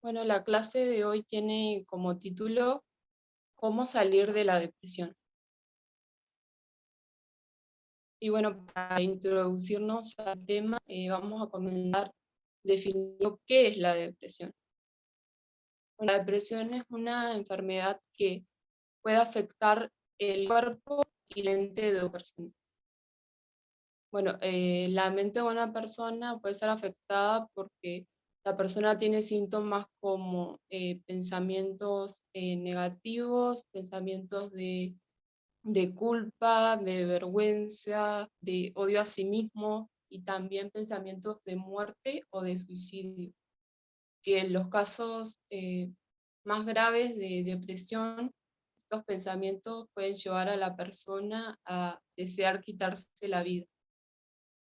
Bueno, la clase de hoy tiene como título ¿Cómo salir de la depresión? Y bueno, para introducirnos al tema, vamos a comenzar definiendo qué es la depresión. Bueno, la depresión es una enfermedad que puede afectar el cuerpo y la mente de una persona. Bueno, la mente de una persona puede ser afectada porque la persona tiene síntomas como pensamientos negativos, pensamientos de culpa, de vergüenza, de odio a sí mismo y también pensamientos de muerte o de suicidio, que en los casos más graves de depresión, estos pensamientos pueden llevar a la persona a desear quitarse la vida.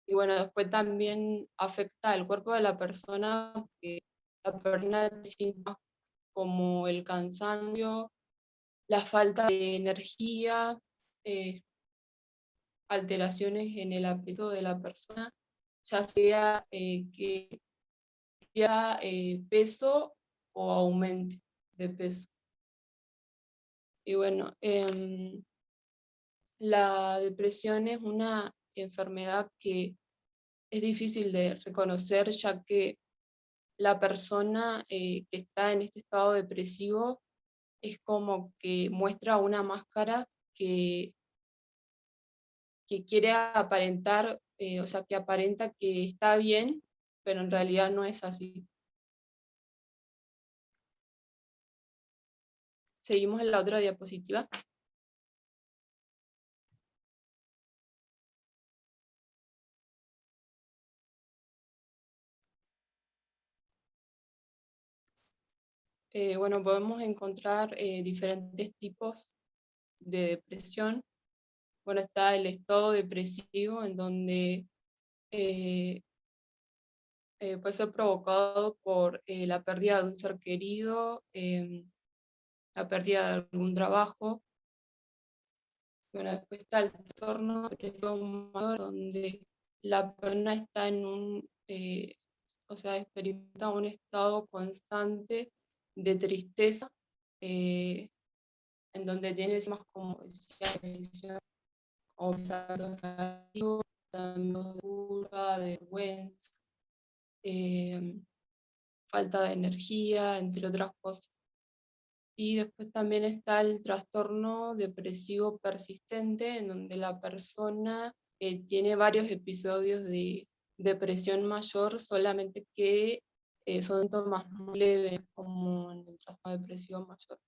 Y bueno, después también afecta al cuerpo de la persona, porque la persona tiene síntomas como el cansancio, la falta de energía, eh, alteraciones en el apetito de la persona, ya sea que pierda peso o aumente de peso. Y bueno, la depresión es una enfermedad que es difícil de reconocer, ya que la persona que está en este estado depresivo es como que muestra una máscara que, que quiere aparentar, o sea, que aparenta que está bien, pero en realidad no es así. Seguimos en la otra diapositiva. Bueno, podemos encontrar diferentes tipos de depresión. Bueno, está el estado depresivo, en donde eh, puede ser provocado por la pérdida de un ser querido, la pérdida de algún trabajo. Bueno, después está el trastorno depresivo mayor, donde la persona está en o sea, experimenta un estado constante de tristeza, eh, en donde tiene más, como decía, decisión o pensamientos negativos, pensamientos de culpa, de vergüenza, eh, falta de energía, entre otras cosas. Y después también está el trastorno depresivo persistente, en donde la persona tiene varios episodios de depresión mayor, solamente que son síntomas más leves, como en el trastorno depresivo mayor.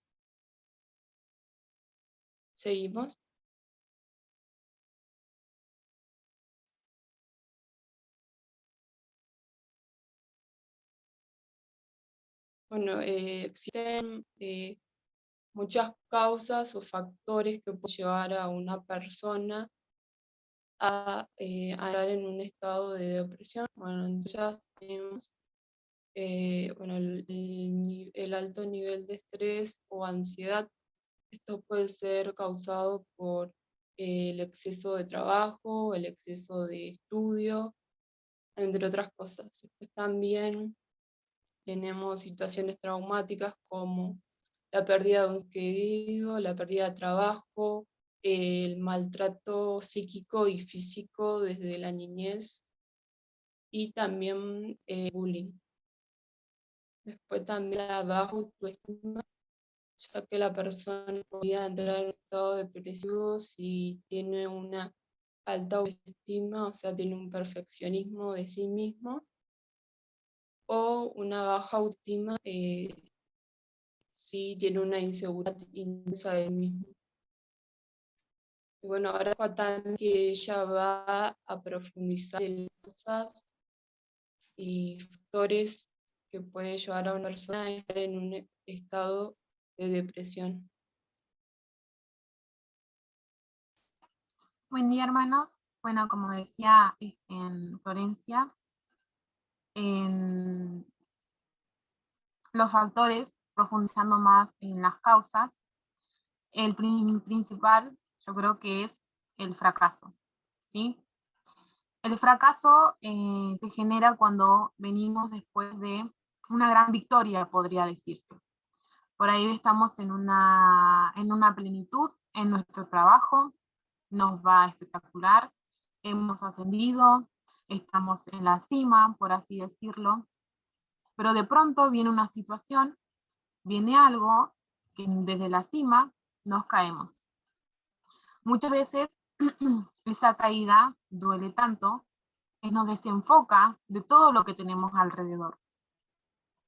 Seguimos. Bueno, existen muchas causas o factores que pueden llevar a una persona a entrar en un estado de depresión. Bueno, entonces tenemos bueno, el alto nivel de estrés o ansiedad. Esto puede ser causado por el exceso de trabajo, el exceso de estudio, entre otras cosas. Después también tenemos situaciones traumáticas como la pérdida de un querido, la pérdida de trabajo, el maltrato psíquico y físico desde la niñez y también bullying. Después también la baja autoestima, ya que la persona podría entrar en un estado depresivo si tiene una alta autoestima, o sea, tiene un perfeccionismo de sí mismo, o una baja autoestima si tiene una inseguridad inmensa de sí mismo. Y bueno, ahora también que ella va a profundizar en cosas y factores que pueden llevar a una persona a estar en un estado de depresión. Buen día, hermanos. Bueno, como decía en Florencia, en los factores, profundizando más en las causas, el principal yo creo que es el fracaso, ¿sí? El fracaso se genera cuando venimos después de una gran victoria, podría decirse. Por ahí estamos en una plenitud en nuestro trabajo, nos va espectacular, hemos ascendido, estamos en la cima, por así decirlo, pero de pronto viene una situación, viene algo que desde la cima nos caemos. Muchas veces esa caída duele tanto que nos desenfoca de todo lo que tenemos alrededor.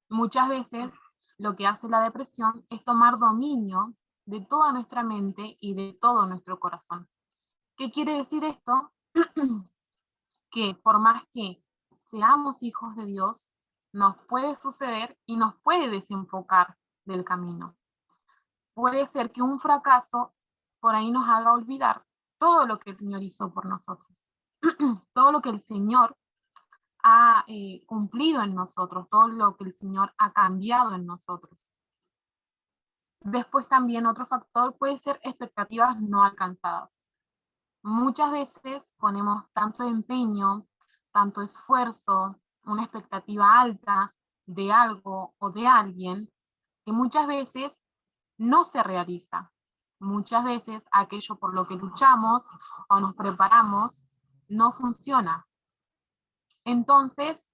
Muchas veces lo que hace la depresión es tomar dominio de toda nuestra mente y de todo nuestro corazón. ¿Qué quiere decir esto? Que por más que seamos hijos de Dios, nos puede suceder y nos puede desenfocar del camino. Puede ser que un fracaso por ahí nos haga olvidar todo lo que el Señor hizo por nosotros, todo lo que el Señor ha cumplido en nosotros, todo lo que el Señor ha cambiado en nosotros. Después también otro factor puede ser expectativas no alcanzadas. Muchas veces ponemos tanto empeño, tanto esfuerzo, una expectativa alta de algo o de alguien, que muchas veces no se realiza. Muchas veces aquello por lo que luchamos o nos preparamos no funciona. Entonces,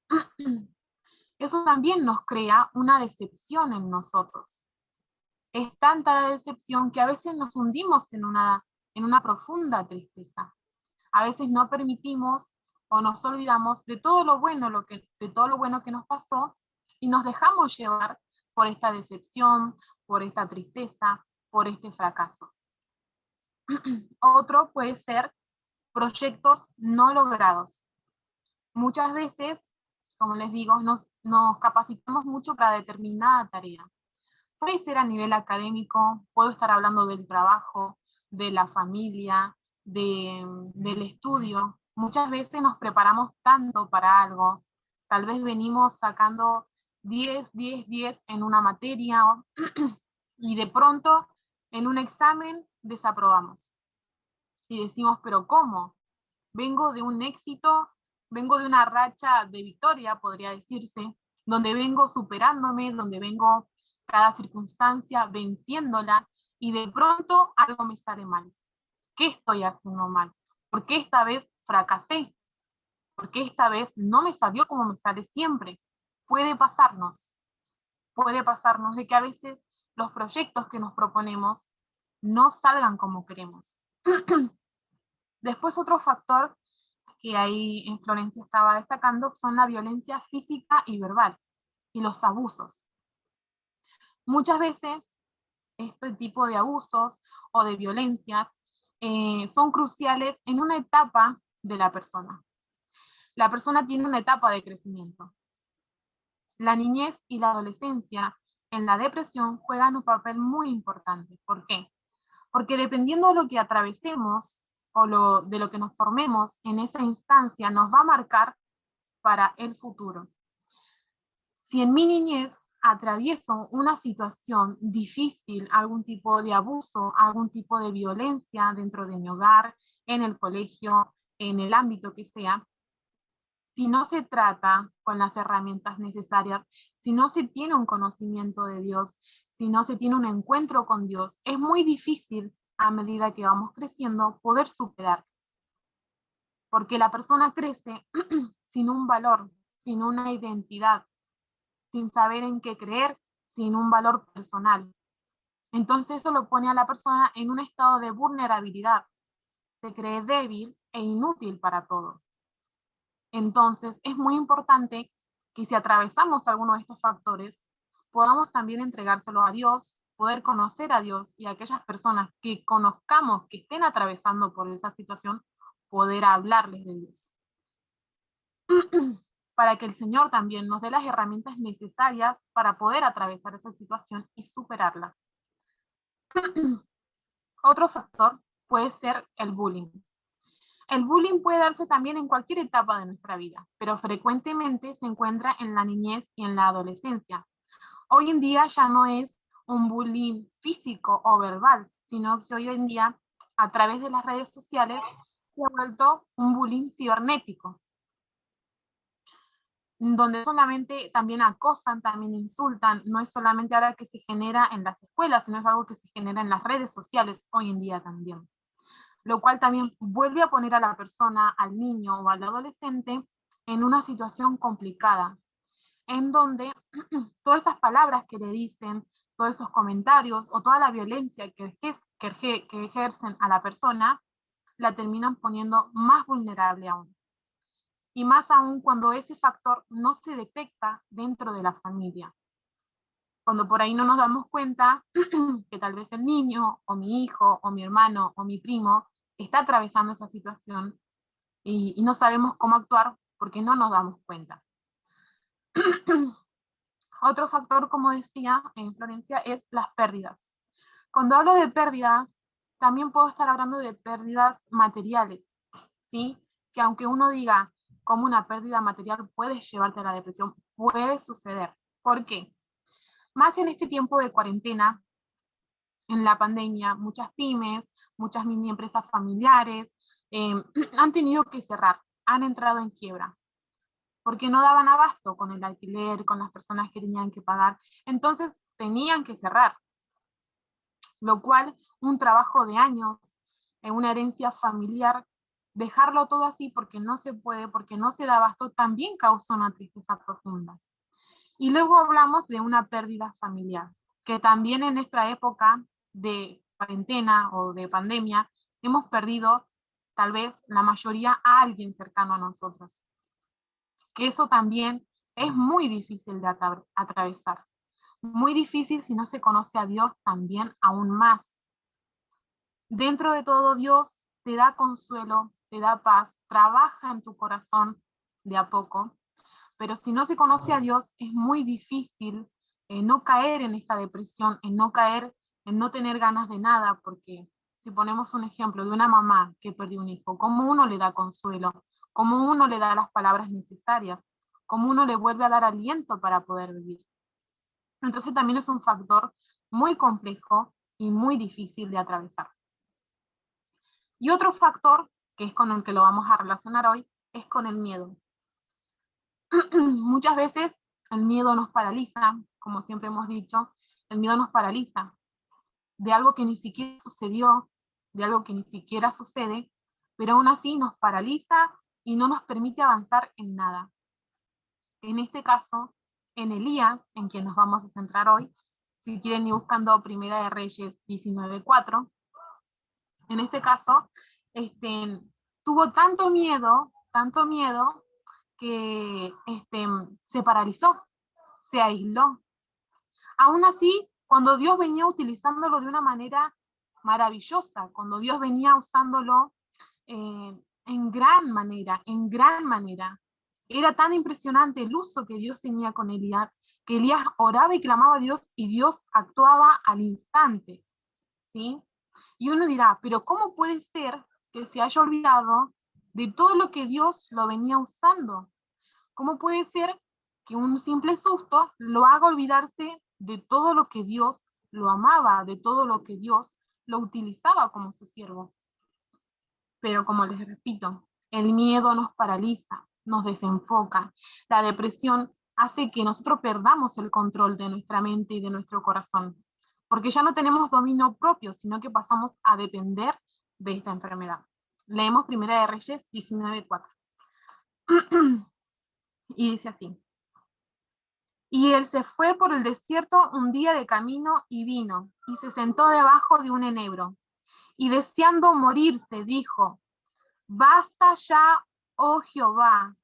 eso también nos crea una decepción en nosotros. Es tanta la decepción que a veces nos hundimos en una profunda tristeza. A veces no permitimos o nos olvidamos de todo lo bueno, que nos pasó y nos dejamos llevar por esta decepción, por esta tristeza, por este fracaso. Otro puede ser proyectos no logrados. Muchas veces, como les digo, nos capacitamos mucho para determinada tarea. Puede ser a nivel académico, puedo estar hablando del trabajo, de la familia, del estudio. Muchas veces nos preparamos tanto para algo, tal vez venimos sacando 10, 10, 10 en una materia y de pronto en un examen desaprobamos. Y decimos, pero ¿cómo? Vengo de un éxito, vengo de una racha de victoria, podría decirse, donde vengo superándome, donde vengo cada circunstancia venciéndola y de pronto algo me sale mal. ¿Qué estoy haciendo mal? ¿Por qué esta vez fracasé? ¿Por qué esta vez no me salió como me sale siempre? Puede pasarnos de que a veces los proyectos que nos proponemos no salgan como queremos. Después otro factor que ahí en Florencia estaba destacando son la violencia física y verbal y los abusos. Muchas veces este tipo de abusos o de violencia son cruciales en una etapa de la persona. La persona tiene una etapa de crecimiento. La niñez y la adolescencia en la depresión juegan un papel muy importante. ¿Por qué? Porque dependiendo de lo que atravesemos o de lo que nos formemos en esa instancia, nos va a marcar para el futuro. Si en mi niñez atravieso una situación difícil, algún tipo de abuso, algún tipo de violencia dentro de mi hogar, en el colegio, en el ámbito que sea, si no se trata con las herramientas necesarias, si no se tiene un conocimiento de Dios, si no se tiene un encuentro con Dios, es muy difícil a medida que vamos creciendo poder superar. Porque la persona crece sin un valor, sin una identidad, sin saber en qué creer, sin un valor personal. Entonces eso lo pone a la persona en un estado de vulnerabilidad, se cree débil e inútil para todo. Entonces es muy importante que si atravesamos alguno de estos factores, podamos también entregárselo a Dios, poder conocer a Dios y a aquellas personas que conozcamos que estén atravesando por esa situación, poder hablarles de Dios. Para que el Señor también nos dé las herramientas necesarias para poder atravesar esa situación y superarlas. Otro factor puede ser el bullying. El bullying puede darse también en cualquier etapa de nuestra vida, pero frecuentemente se encuentra en la niñez y en la adolescencia. Hoy en día ya no es un bullying físico o verbal, sino que hoy en día, a través de las redes sociales, se ha vuelto un bullying cibernético. donde solamente también acosan, también insultan, no es solamente ahora que se genera en las escuelas, sino es algo que se genera en las redes sociales hoy en día también. Lo cual también vuelve a poner a la persona, al niño o al adolescente en una situación complicada, en donde todas esas palabras que le dicen, todos esos comentarios o toda la violencia que ejercen a la persona, la terminan poniendo más vulnerable aún. Y más aún cuando ese factor no se detecta dentro de la familia. Cuando por ahí no nos damos cuenta que tal vez el niño, o mi hijo, o mi hermano, o mi primo, está atravesando esa situación y no sabemos cómo actuar porque no nos damos cuenta. Otro factor, como decía en Florencia, es las pérdidas. Cuando hablo de pérdidas, también puedo estar hablando de pérdidas materiales, ¿sí? Que aunque uno diga cómo una pérdida material puede llevarte a la depresión, puede suceder. ¿Por qué? Más en este tiempo de cuarentena, en la pandemia, muchas pymes, muchas mini empresas familiares han tenido que cerrar, han entrado en quiebra, porque no daban abasto con el alquiler, con las personas que tenían que pagar. Entonces tenían que cerrar, lo cual un trabajo de años, una herencia familiar, dejarlo todo así porque no se puede, porque no se da abasto, también causó una tristeza profunda. Y luego hablamos de una pérdida familiar, que también en esta época de cuarentena o de pandemia hemos perdido tal vez la mayoría a alguien cercano a nosotros. Que eso también es muy difícil de atravesar. Muy difícil si no se conoce a Dios también aún más. Dentro de todo, Dios te da consuelo, te da paz, trabaja en tu corazón de a poco, pero si no se conoce a Dios es muy difícil no caer en esta depresión, en no caer, en no tener ganas de nada, porque si ponemos un ejemplo de una mamá que perdió un hijo, ¿cómo uno le da consuelo? ¿Cómo uno le da las palabras necesarias? ¿Cómo uno le vuelve a dar aliento para poder vivir? Entonces también es un factor muy complejo y muy difícil de atravesar. Y otro factor, que es con el que lo vamos a relacionar hoy, es con el miedo. Muchas veces el miedo nos paraliza, como siempre hemos dicho, el miedo nos paraliza de algo que ni siquiera sucedió, de algo que ni siquiera sucede, pero aún así nos paraliza y no nos permite avanzar en nada. En este caso, en Elías, en quien nos vamos a centrar hoy, si quieren ir buscando Primera de Reyes 19:4, en este caso, tuvo tanto miedo, que se paralizó, se aisló. Aún así, cuando Dios venía utilizándolo de una manera maravillosa, cuando Dios venía usándolo en gran manera, era tan impresionante el uso que Dios tenía con Elías, que Elías oraba y clamaba a Dios y Dios actuaba al instante, ¿sí? Y uno dirá, pero ¿cómo puede ser que se haya olvidado de todo lo que Dios lo venía usando? ¿Cómo puede ser que un simple susto lo haga olvidarse de todo lo que Dios lo amaba, de todo lo que Dios lo utilizaba como su siervo? Pero como les repito, el miedo nos paraliza, nos desenfoca. La depresión hace que nosotros perdamos el control de nuestra mente y de nuestro corazón, porque ya no tenemos dominio propio, sino que pasamos a depender de esta enfermedad. Leemos Primera de Reyes 19:4. Y dice así: y él se fue por el desierto un día de camino y vino, y se sentó debajo de un enebro, y deseando morirse, dijo: basta ya, oh Jehová,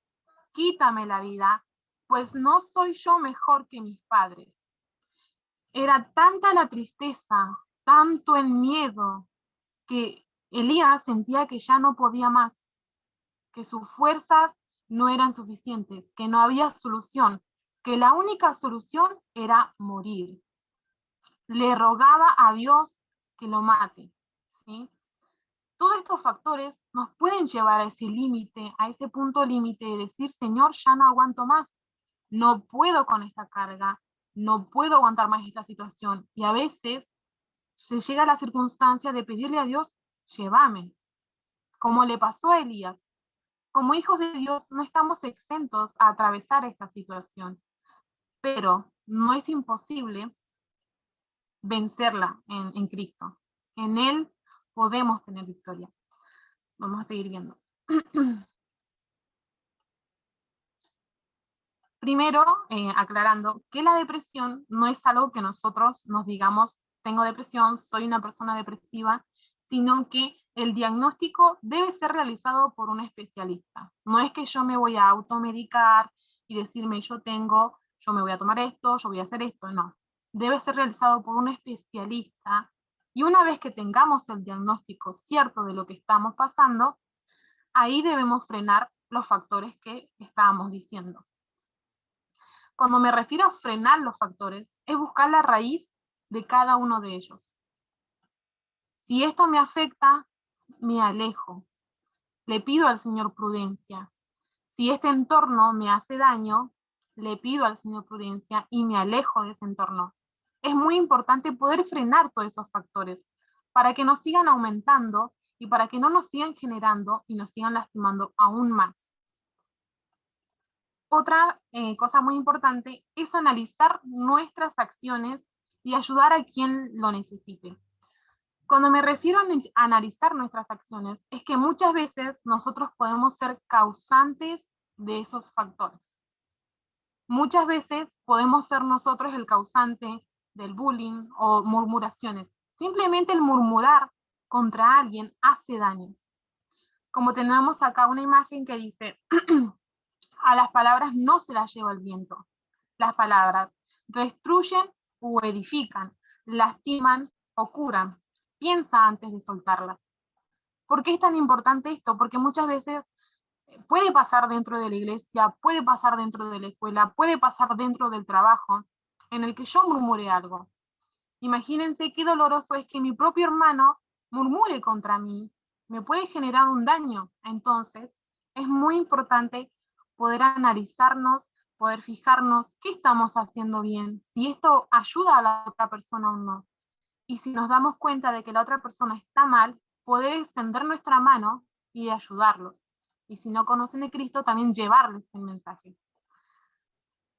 quítame la vida, pues no soy yo mejor que mis padres. Era tanta la tristeza, tanto el miedo, que Elías sentía que ya no podía más, que sus fuerzas no eran suficientes, que no había solución, que la única solución era morir. Le rogaba a Dios que lo mate, ¿sí? Todos estos factores nos pueden llevar a ese límite, a ese punto límite de decir: Señor, ya no aguanto más, no puedo con esta carga, no puedo aguantar más esta situación. Y a veces se llega a la circunstancia de pedirle a Dios: llévame, como le pasó a Elías. Como hijos de Dios no estamos exentos a atravesar esta situación, pero no es imposible vencerla en Cristo. En Él podemos tener victoria. Vamos a seguir viendo. Primero, aclarando que la depresión no es algo que nosotros nos digamos, tengo depresión, soy una persona depresiva, sino que el diagnóstico debe ser realizado por un especialista. No es que yo me voy a automedicar y decirme yo me voy a tomar esto, yo voy a hacer esto, no. Debe ser realizado por un especialista, y una vez que tengamos el diagnóstico cierto de lo que estamos pasando, ahí debemos frenar los factores que estábamos diciendo. Cuando me refiero a frenar los factores, es buscar la raíz de cada uno de ellos. Si esto me afecta, me alejo. Le pido al Señor prudencia. Si este entorno me hace daño, le pido al Señor prudencia y me alejo de ese entorno. Es muy importante poder frenar todos esos factores para que no sigan aumentando y para que no nos sigan generando y nos sigan lastimando aún más. Otra cosa muy importante es analizar nuestras acciones y ayudar a quien lo necesite. Cuando me refiero a analizar nuestras acciones, es que muchas veces nosotros podemos ser causantes de esos factores. Muchas veces podemos ser nosotros el causante del bullying o murmuraciones. Simplemente el murmurar contra alguien hace daño. Como tenemos acá una imagen que dice, a las palabras no se las lleva el viento. Las palabras destruyen o edifican, lastiman o curan. Piensa antes de soltarlas. ¿Por qué es tan importante esto? Porque muchas veces puede pasar dentro de la iglesia, puede pasar dentro de la escuela, puede pasar dentro del trabajo, en el que yo murmure algo. Imagínense qué doloroso es que mi propio hermano murmure contra mí, me puede generar un daño. Entonces, es muy importante poder analizarnos, poder fijarnos qué estamos haciendo bien, si esto ayuda a la otra persona o no. Y si nos damos cuenta de que la otra persona está mal, poder extender nuestra mano y ayudarlos. Y si no conocen de Cristo, también llevarles el mensaje.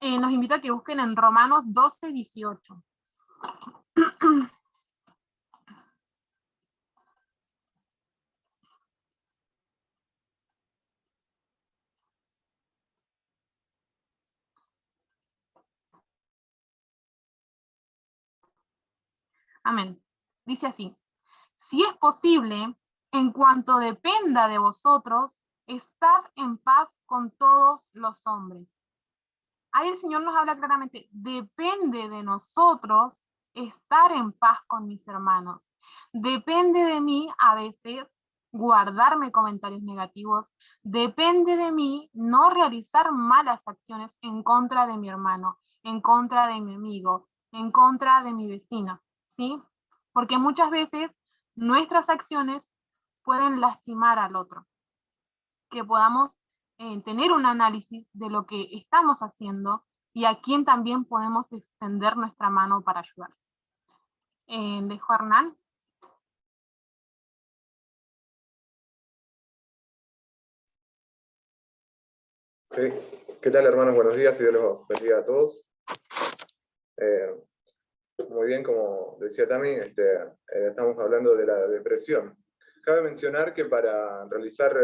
Nos invito a que busquen en Romanos 12:18. Amén. Dice así: si es posible, en cuanto dependa de vosotros, estad en paz con todos los hombres. Ahí el Señor nos habla claramente, depende de nosotros estar en paz con mis hermanos. Depende de mí a veces guardarme comentarios negativos. Depende de mí no realizar malas acciones en contra de mi hermano, en contra de mi amigo, en contra de mi vecino, ¿sí? Porque muchas veces nuestras acciones pueden lastimar al otro. Que podamos tener un análisis de lo que estamos haciendo y a quién también podemos extender nuestra mano para ayudar. Dejo a Hernán. Sí, ¿qué tal, hermanos? Buenos días y Dios los bendiga a todos. Muy bien, como decía Tami, estamos hablando de la depresión. Cabe mencionar que para realizar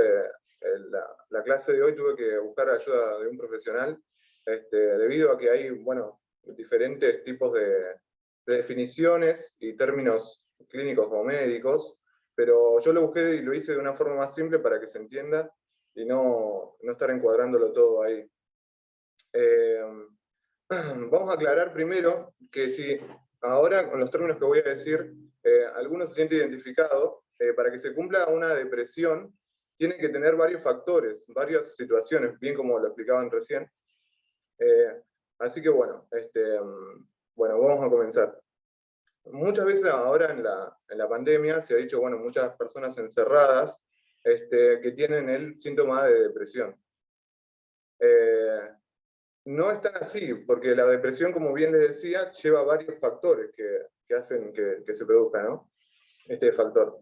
la clase de hoy tuve que buscar ayuda de un profesional, debido a que hay, bueno, diferentes tipos de definiciones y términos clínicos o médicos, pero yo lo busqué y lo hice de una forma más simple para que se entienda y no estar encuadrándolo todo ahí. Vamos a aclarar primero que si ahora, con los términos que voy a decir, alguno se siente identificado, para que se cumpla una depresión, tiene que tener varios factores, varias situaciones, bien como lo explicaban recién. Así que bueno, bueno, vamos a comenzar. Muchas veces ahora en la pandemia se ha dicho, bueno, muchas personas encerradas que tienen el síntoma de depresión. No es tan así, porque la depresión, como bien les decía, lleva varios factores que hacen que se produzca, ¿no? Este factor.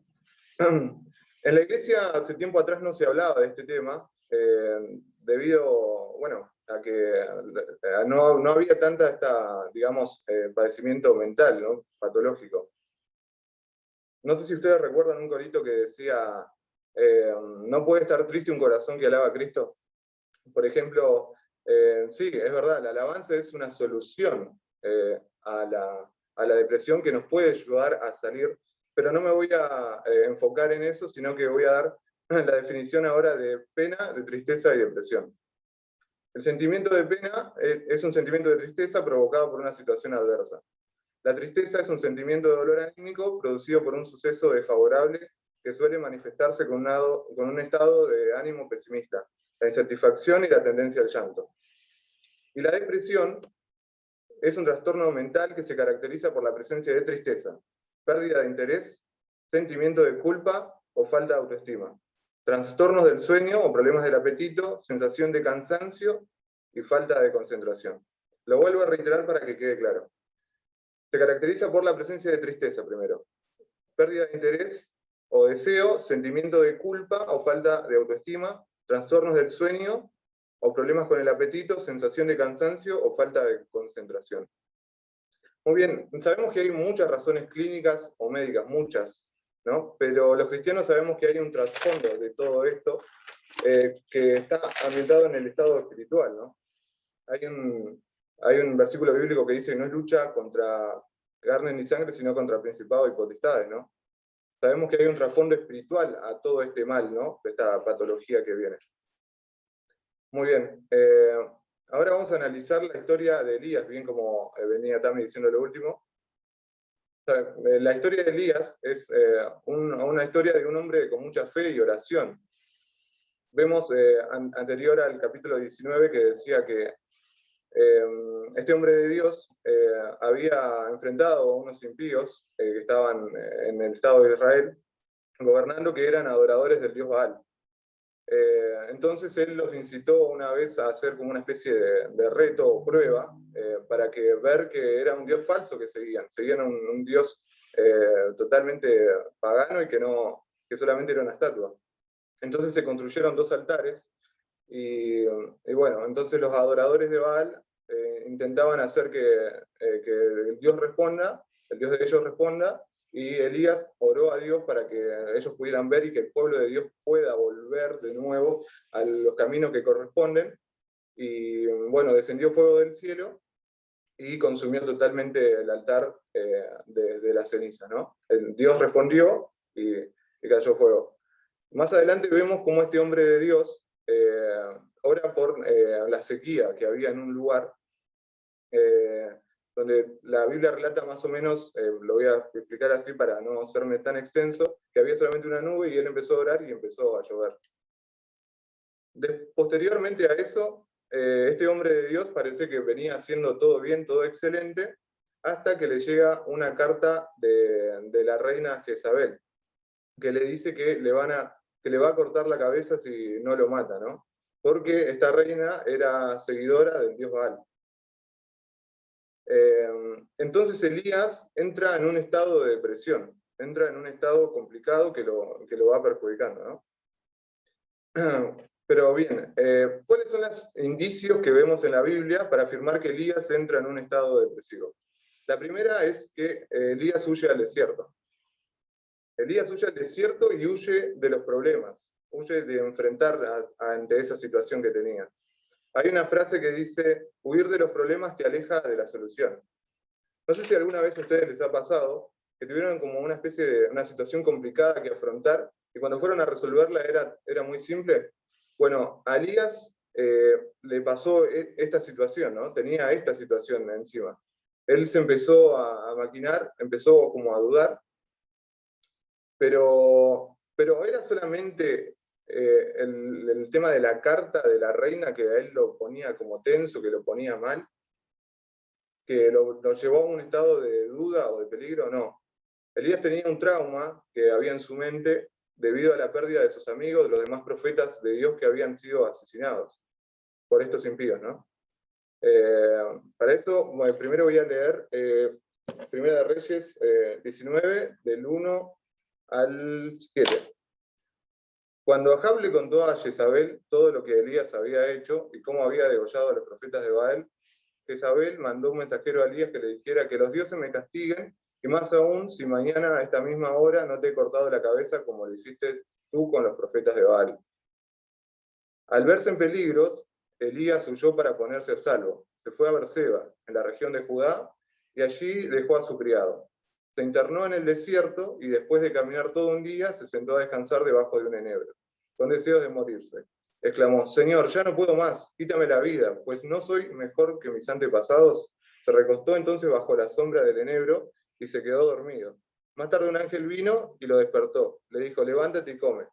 En la iglesia hace tiempo atrás no se hablaba de este tema, debido, bueno, a que no había tanta digamos, padecimiento mental, ¿no? Patológico. No sé si ustedes recuerdan un corito que decía, no puede estar triste un corazón que alaba a Cristo. Por ejemplo, sí, es verdad, la alabanza es una solución a la depresión que nos puede ayudar a salir, pero no me voy a enfocar en eso, sino que voy a dar la definición ahora de pena, de tristeza y depresión. El sentimiento de pena es un sentimiento de tristeza provocado por una situación adversa. La tristeza es un sentimiento de dolor anímico producido por un suceso desfavorable que suele manifestarse con un estado de ánimo pesimista, la insatisfacción y la tendencia al llanto. Y la depresión es un trastorno mental que se caracteriza por la presencia de tristeza, pérdida de interés, sentimiento de culpa o falta de autoestima, trastornos del sueño o problemas del apetito, sensación de cansancio y falta de concentración. Lo vuelvo a reiterar para que quede claro. Se caracteriza por la presencia de tristeza primero, pérdida de interés o deseo, sentimiento de culpa o falta de autoestima, trastornos del sueño o problemas con el apetito, sensación de cansancio o falta de concentración. Muy bien, sabemos que hay muchas razones clínicas o médicas, muchas, ¿no? Pero los cristianos sabemos que hay un trasfondo de todo esto que está ambientado en el estado espiritual, ¿no? Hay un versículo bíblico que dice que no es lucha contra carne ni sangre, sino contra principados y potestades, ¿no? Sabemos que hay un trasfondo espiritual a todo este mal, ¿no? Esta patología que viene. Muy bien. Ahora vamos a analizar la historia de Elías, bien como venía Tami diciendo lo último. La historia de Elías es una historia de un hombre con mucha fe y oración. Vemos anterior al capítulo 19 que decía que este hombre de Dios había enfrentado a unos impíos que estaban en el Estado de Israel, gobernando, que eran adoradores del dios Baal. Entonces él los incitó una vez a hacer como una especie de reto o prueba para ver que era un dios falso que seguían un dios totalmente pagano y que solamente era una estatua. Entonces se construyeron 2 altares y bueno, entonces los adoradores de Baal intentaban hacer que el dios responda, el dios de ellos responda, y Elías oró a Dios para que ellos pudieran ver y que el pueblo de Dios pueda volver de nuevo a los caminos que corresponden. Y bueno, descendió fuego del cielo y consumió totalmente el altar de las cenizas, ¿no? El Dios respondió y cayó fuego. Más adelante vemos cómo este hombre de Dios ora por la sequía que había en un lugar donde la Biblia relata más o menos, lo voy a explicar así para no serme tan extenso, que había solamente una nube y él empezó a orar y empezó a llover. Posteriormente a eso, este hombre de Dios parece que venía haciendo todo bien, todo excelente, hasta que le llega una carta de la reina Jezabel, que le dice que le va a cortar la cabeza si no lo mata, ¿no? Porque esta reina era seguidora del dios Baal. Entonces Elías entra en un estado de depresión, entra en un estado complicado que lo va perjudicando, ¿no? Pero bien, ¿cuáles son los indicios que vemos en la Biblia para afirmar que Elías entra en un estado depresivo? La primera es que Elías huye al desierto. Elías huye al desierto y huye de los problemas, huye de enfrentar ante esa situación que tenía. Hay una frase que dice, huir de los problemas te aleja de la solución. No sé si alguna vez a ustedes les ha pasado que tuvieron como una especie de una situación complicada que afrontar y cuando fueron a resolverla era muy simple. Bueno, a Elías le pasó esta situación, ¿no? Tenía esta situación encima. Él se empezó a maquinar, empezó como a dudar, pero era solamente el tema de la carta de la reina que a él lo ponía como tenso, que lo ponía mal, que lo llevó a un estado de duda o de peligro, no. Elías tenía un trauma que había en su mente debido a la pérdida de sus amigos, de los demás profetas de Dios que habían sido asesinados por estos impíos, ¿no? Para eso, bueno, primero voy a leer Primera de Reyes 19, del 1 al 7. Cuando Ahab le contó a Jezabel todo lo que Elías había hecho y cómo había degollado a los profetas de Baal, Jezabel mandó un mensajero a Elías que le dijera que los dioses me castiguen, y más aún si mañana a esta misma hora no te he cortado la cabeza como lo hiciste tú con los profetas de Baal. Al verse en peligros, Elías huyó para ponerse a salvo. Se fue a Berseba, en la región de Judá, y allí dejó a su criado. Se internó en el desierto y después de caminar todo un día se sentó a descansar debajo de un enebro, con deseos de morirse. Exclamó: Señor, ya no puedo más, quítame la vida, pues no soy mejor que mis antepasados. Se recostó entonces bajo la sombra del enebro y se quedó dormido. Más tarde un ángel vino y lo despertó. Le dijo: levántate y come.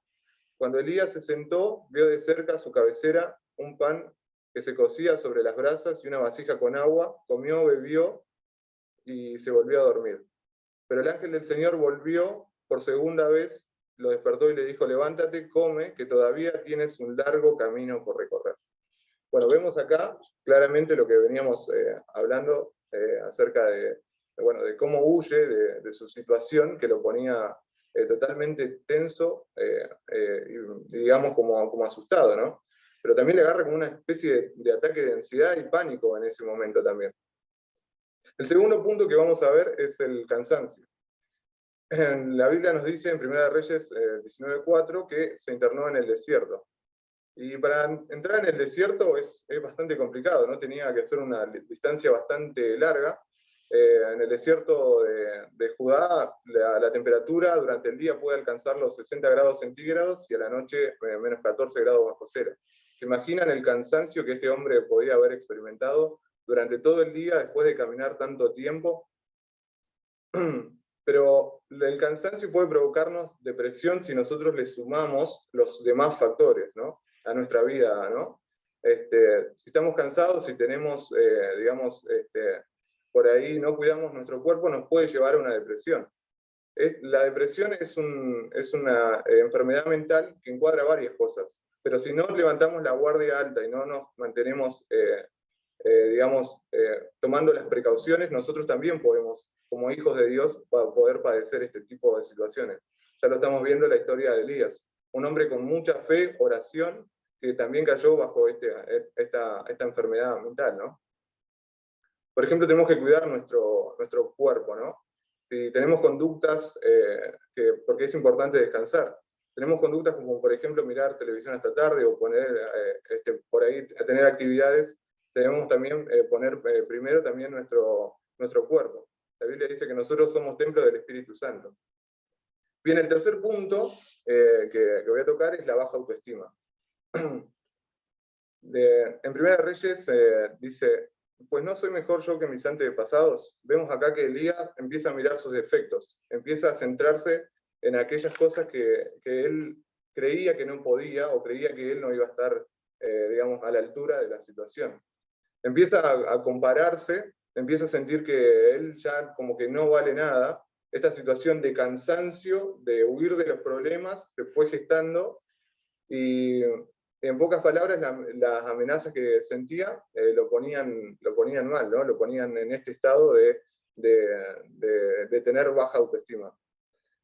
Cuando Elías se sentó, vio de cerca a su cabecera un pan que se cocía sobre las brasas y una vasija con agua. Comió, bebió y se volvió a dormir. Pero el ángel del Señor volvió por segunda vez, lo despertó y le dijo: levántate, come, que todavía tienes un largo camino por recorrer. Bueno, vemos acá claramente lo que veníamos hablando acerca de cómo huye de su situación, que lo ponía totalmente tenso y digamos como asustado, ¿no? Pero también le agarra como una especie de ataque de ansiedad y pánico en ese momento también. El segundo punto que vamos a ver es el cansancio. La Biblia nos dice en 1 Reyes 19:4 que se internó en el desierto. Y para entrar en el desierto es bastante complicado, ¿no? Tenía que hacer una distancia bastante larga. En el desierto de Judá, la temperatura durante el día puede alcanzar los 60 grados centígrados y a la noche menos 14 grados bajo cero. ¿Se imaginan el cansancio que este hombre podía haber experimentado durante todo el día después de caminar tanto tiempo? Pero el cansancio puede provocarnos depresión si nosotros le sumamos los demás factores, ¿no?, a nuestra vida, ¿no? Si estamos cansados, si tenemos, por ahí no cuidamos nuestro cuerpo, nos puede llevar a una depresión. La depresión es una enfermedad mental que encuadra varias cosas, pero si no levantamos la guardia alta y no nos mantenemos, tomando las precauciones, nosotros también podemos, como hijos de Dios, poder padecer este tipo de situaciones. Ya lo estamos viendo en la historia de Elías, un hombre con mucha fe, oración, que también cayó bajo esta enfermedad mental, ¿no? Por ejemplo, tenemos que cuidar nuestro cuerpo, ¿no? Si tenemos conductas, porque es importante descansar, tenemos conductas como, por ejemplo, mirar televisión hasta tarde o poner por ahí a tener actividades, debemos también poner primero también nuestro cuerpo. La Biblia dice que nosotros somos templo del Espíritu Santo. Bien, el tercer punto que voy a tocar es la baja autoestima. En 1 Reyes dice: pues no soy mejor yo que mis antepasados. Vemos acá que Elías empieza a mirar sus defectos, empieza a centrarse en aquellas cosas que él creía que no podía, o creía que él no iba a estar, a la altura de la situación. Empieza a compararse, empieza a sentir que él ya como que no vale nada. Esta situación de cansancio, de huir de los problemas, se fue gestando, y en pocas palabras las amenazas que sentía lo ponían mal, ¿no? Lo ponían en este estado de tener baja autoestima.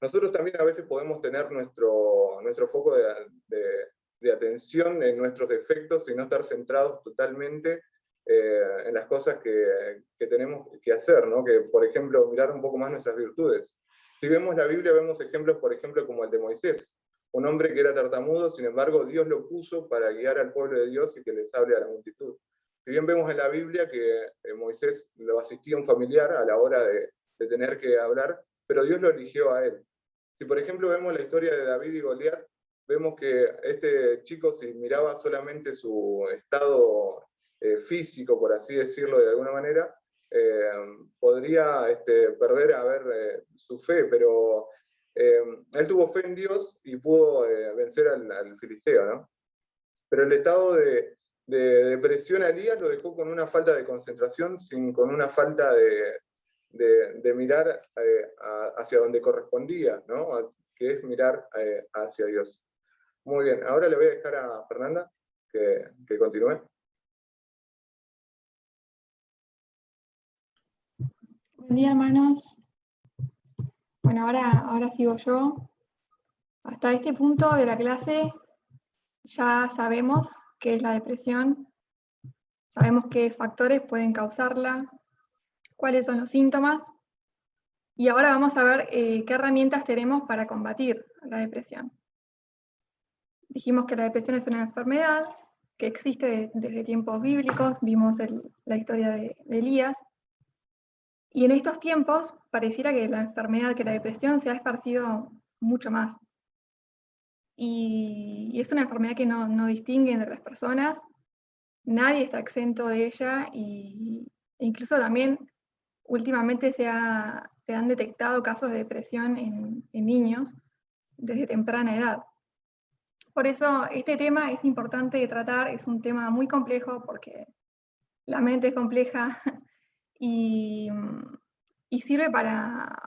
Nosotros también a veces podemos tener nuestro foco de atención en nuestros defectos y no estar centrados totalmente en las cosas que tenemos que hacer, ¿no? Que, por ejemplo, mirar un poco más nuestras virtudes. Si vemos la Biblia, vemos ejemplos, por ejemplo, como el de Moisés, un hombre que era tartamudo, sin embargo, Dios lo puso para guiar al pueblo de Dios y que les hable a la multitud. Si bien vemos en la Biblia que Moisés lo asistía un familiar a la hora de tener que hablar, pero Dios lo eligió a él. Si, por ejemplo, vemos la historia de David y Goliat, vemos que este chico, si miraba solamente su estado físico, por así decirlo de alguna manera, podría perder su fe, pero él tuvo fe en Dios y pudo vencer al filisteo, ¿no? Pero el estado de depresión a Elías lo dejó con una falta de concentración, con una falta de mirar hacia donde correspondía, ¿no? Que es mirar hacia Dios. Muy bien, ahora le voy a dejar a Fernanda que continúe. Buen día, hermanos. Bueno, ahora sigo yo. Hasta este punto de la clase ya sabemos qué es la depresión, sabemos qué factores pueden causarla, cuáles son los síntomas, y ahora vamos a ver qué herramientas tenemos para combatir la depresión. Dijimos que la depresión es una enfermedad que existe desde tiempos bíblicos, vimos la historia de Elías, y en estos tiempos pareciera que la enfermedad, que la depresión se ha esparcido mucho más. Y es una enfermedad que no distingue entre las personas, nadie está exento de ella, e incluso también últimamente se han detectado casos de depresión en niños desde temprana edad. Por eso este tema es importante de tratar, es un tema muy complejo porque la mente es compleja y sirve para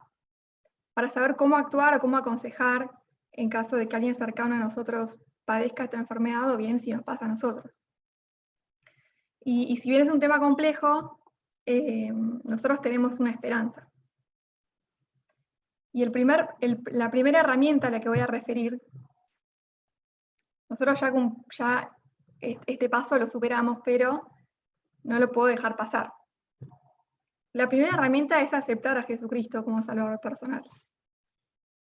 saber cómo actuar o cómo aconsejar en caso de que alguien cercano a nosotros padezca esta enfermedad o bien si nos pasa a nosotros. Y si bien es un tema complejo, nosotros tenemos una esperanza. Y la primera herramienta a la que voy a referir, nosotros ya este paso lo superamos, pero no lo puedo dejar pasar. La primera herramienta es aceptar a Jesucristo como Salvador personal.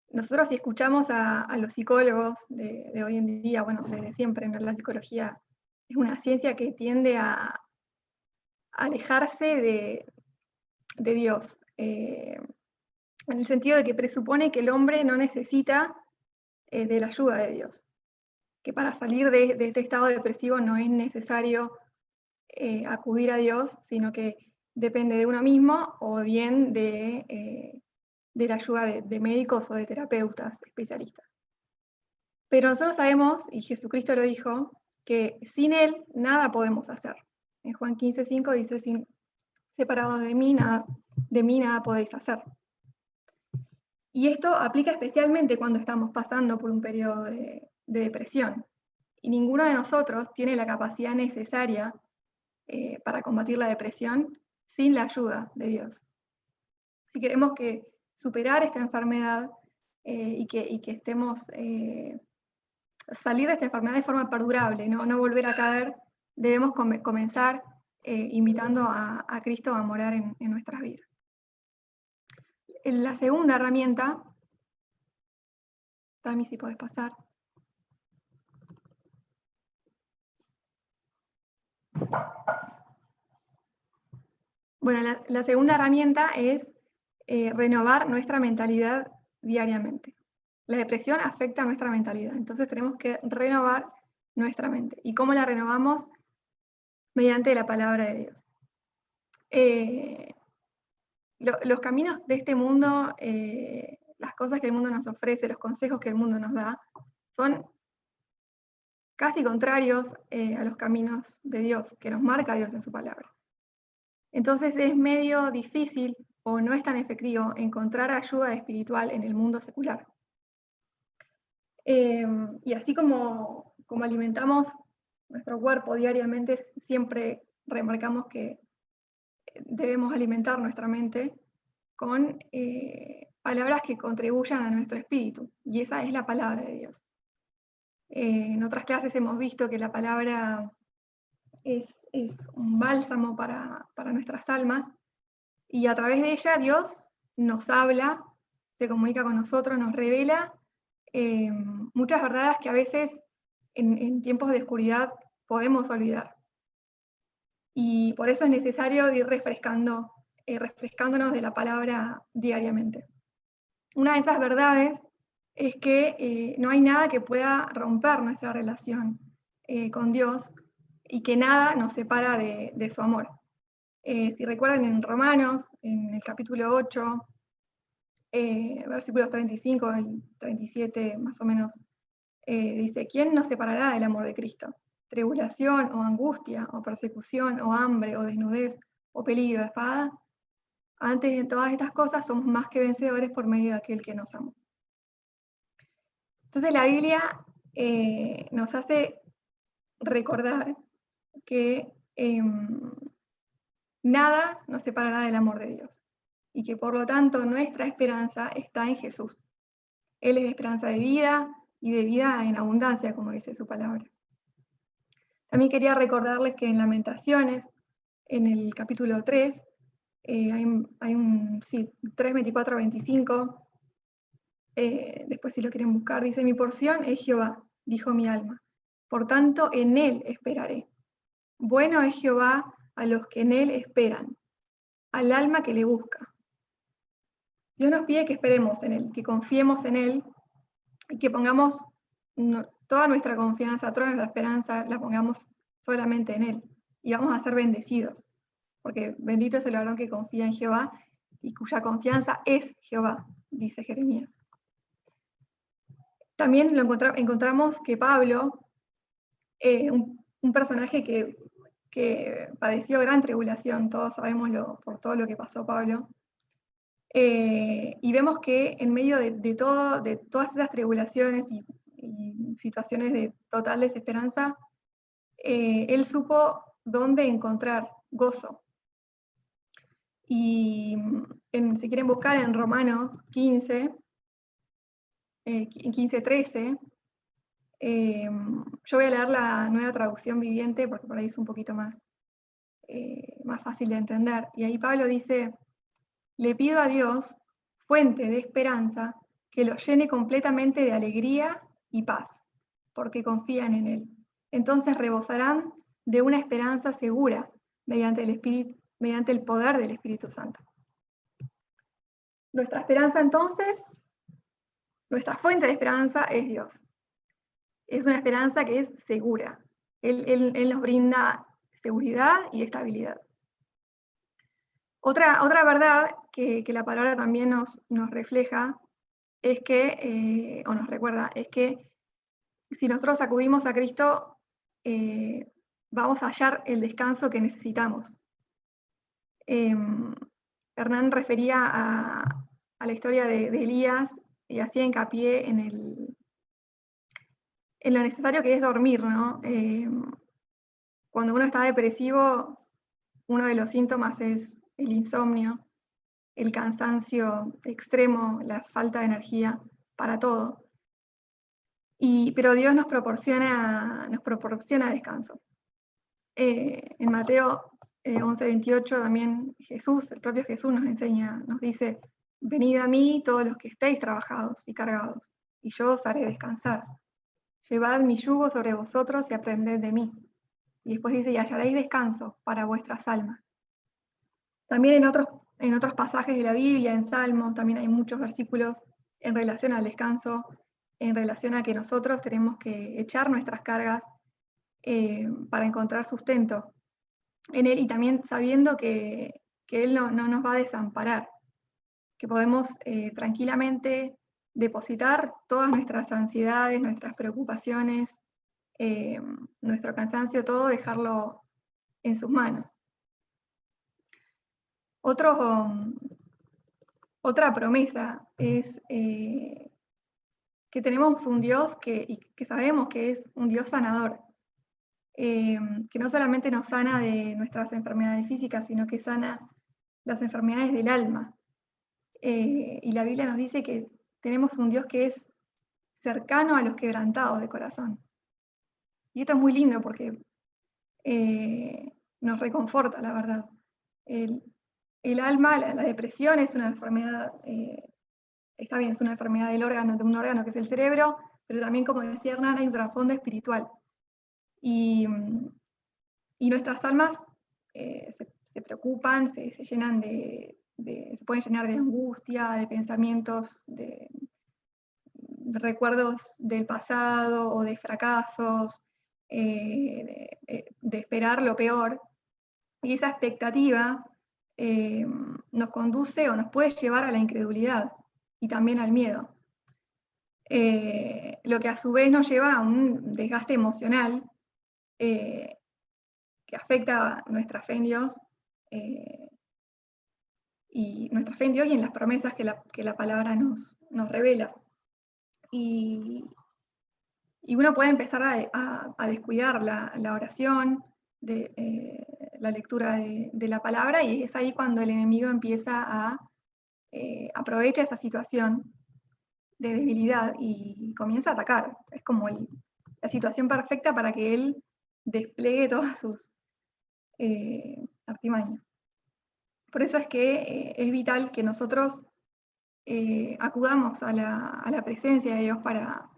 Nosotros si escuchamos a los psicólogos de hoy en día, bueno, desde siempre, ¿no? La psicología es una ciencia que tiende a alejarse de Dios, en el sentido de que presupone que el hombre no necesita de la ayuda de Dios, que para salir de este estado depresivo no es necesario acudir a Dios, sino que depende de uno mismo o bien de la ayuda de médicos o de terapeutas especialistas. Pero nosotros sabemos, y Jesucristo lo dijo, que sin Él nada podemos hacer. En Juan 15:5 dice, separados de mí nada podéis hacer. Y esto aplica especialmente cuando estamos pasando por un periodo de depresión. Y ninguno de nosotros tiene la capacidad necesaria para combatir la depresión sin la ayuda de Dios. Si queremos superar esta enfermedad y que estemos salir de esta enfermedad de forma perdurable, no volver a caer, debemos comenzar invitando a Cristo a morar en nuestras vidas. La segunda herramienta, Tami, si podés pasar. Bueno, la segunda herramienta es renovar nuestra mentalidad diariamente. La depresión afecta a nuestra mentalidad, entonces tenemos que renovar nuestra mente. ¿Y cómo la renovamos? Mediante la palabra de Dios. Los caminos de este mundo, las cosas que el mundo nos ofrece, los consejos que el mundo nos da, son casi contrarios a los caminos de Dios, que nos marca Dios en su palabra. Entonces es medio difícil o no es tan efectivo encontrar ayuda espiritual en el mundo secular. Y así como alimentamos nuestro cuerpo diariamente, siempre remarcamos que debemos alimentar nuestra mente con palabras que contribuyan a nuestro espíritu, y esa es la palabra de Dios. En otras clases hemos visto que la palabra es un bálsamo para nuestras almas, y a través de ella Dios nos habla, se comunica con nosotros, nos revela muchas verdades que a veces en tiempos de oscuridad podemos olvidar. Y por eso es necesario ir refrescándonos de la palabra diariamente. Una de esas verdades es que no hay nada que pueda romper nuestra relación con Dios y que nada nos separa de su amor. Si recuerdan en Romanos, en el capítulo 8, versículos 35 y 37 más o menos, dice, ¿quién nos separará del amor de Cristo? Tribulación o angustia o persecución o hambre o desnudez o peligro de espada. Antes de todas estas cosas somos más que vencedores por medio de aquel que nos amó. Entonces la Biblia nos hace recordar que nada nos separará del amor de Dios y que por lo tanto nuestra esperanza está en Jesús. Él es esperanza de vida, y de vida en abundancia, como dice su palabra. También quería recordarles que en Lamentaciones, en el capítulo 3, hay un 3, 24, 25, después si lo quieren buscar, dice: mi porción es Jehová, dijo mi alma, por tanto en él esperaré. Bueno es Jehová a los que en él esperan, al alma que le busca. Dios nos pide que esperemos en él, que confiemos en él, y que pongamos toda nuestra confianza, toda nuestra esperanza, la pongamos solamente en él, y vamos a ser bendecidos, porque bendito es el varón que confía en Jehová, y cuya confianza es Jehová, dice Jeremías. También encontramos que Pablo, un personaje que padeció gran tribulación, todos sabemos por todo lo que pasó Pablo, y vemos que en medio de todas esas tribulaciones y situaciones de total desesperanza, él supo dónde encontrar gozo. Y si quieren buscar en Romanos 15, 13, yo voy a leer la Nueva Traducción Viviente porque por ahí es un poquito más fácil de entender. Y ahí Pablo dice: le pido a Dios, fuente de esperanza, que los llene completamente de alegría y paz, porque confían en Él. Entonces rebosarán de una esperanza segura mediante el poder del Espíritu Santo. Nuestra esperanza entonces, nuestra fuente de esperanza es Dios. Es una esperanza que es segura. Él nos brinda seguridad y estabilidad. Otra verdad que la palabra también nos refleja es que, o nos recuerda, es que si nosotros acudimos a Cristo, vamos a hallar el descanso que necesitamos. Hernán refería a la historia de Elías y hacía hincapié en lo necesario que es dormir, ¿no? Cuando uno está depresivo, uno de los síntomas es el insomnio, el cansancio extremo, la falta de energía para todo. Pero Dios nos proporciona descanso. En Mateo 11:28 también el propio Jesús nos enseña, nos dice: venid a mí todos los que estéis trabajados y cargados, y yo os haré descansar. Llevad mi yugo sobre vosotros y aprended de mí. Y después dice: y hallaréis descanso para vuestras almas. También en otros pasajes de la Biblia, en Salmos, también hay muchos versículos en relación al descanso, en relación a que nosotros tenemos que echar nuestras cargas para encontrar sustento en Él, y también sabiendo que Él no nos va a desamparar, que podemos tranquilamente depositar todas nuestras ansiedades, nuestras preocupaciones, nuestro cansancio, todo dejarlo en sus manos. Otra promesa es que tenemos un Dios que sabemos que es un Dios sanador, que no solamente nos sana de nuestras enfermedades físicas, sino que sana las enfermedades del alma. Y la Biblia nos dice que tenemos un Dios que es cercano a los quebrantados de corazón. Y esto es muy lindo porque nos reconforta, la verdad. El alma, la depresión es una enfermedad, está bien, es una enfermedad de un órgano que es el cerebro, pero también, como decía Hernán, hay un trasfondo espiritual. Y nuestras almas se preocupan, se llenan se pueden llenar de angustia, de pensamientos, de recuerdos del pasado o de fracasos, de esperar lo peor. Y esa expectativa nos conduce o nos puede llevar a la incredulidad y también al miedo. Lo que a su vez nos lleva a un desgaste emocional que afecta nuestra fe en Dios, y en las promesas que la palabra nos revela. Y uno puede empezar a descuidar la oración, la lectura de la palabra, y es ahí cuando el enemigo empieza a aprovechar esa situación debilidad y comienza a atacar. Es como la situación perfecta para que él despliegue todas sus artimañas. Por eso es que es vital que nosotros acudamos a la presencia de Dios para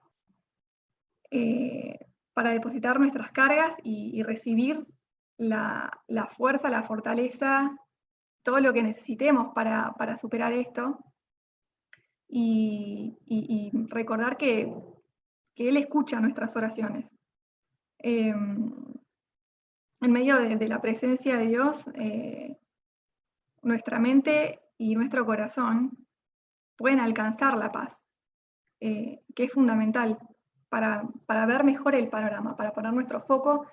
depositar nuestras cargas y recibir la fuerza, la fortaleza, todo lo que necesitemos para superar esto. Y recordar que Él escucha nuestras oraciones. En medio de la presencia de Dios, nuestra mente y nuestro corazón pueden alcanzar la paz, que es fundamental para ver mejor el panorama, para poner nuestro foco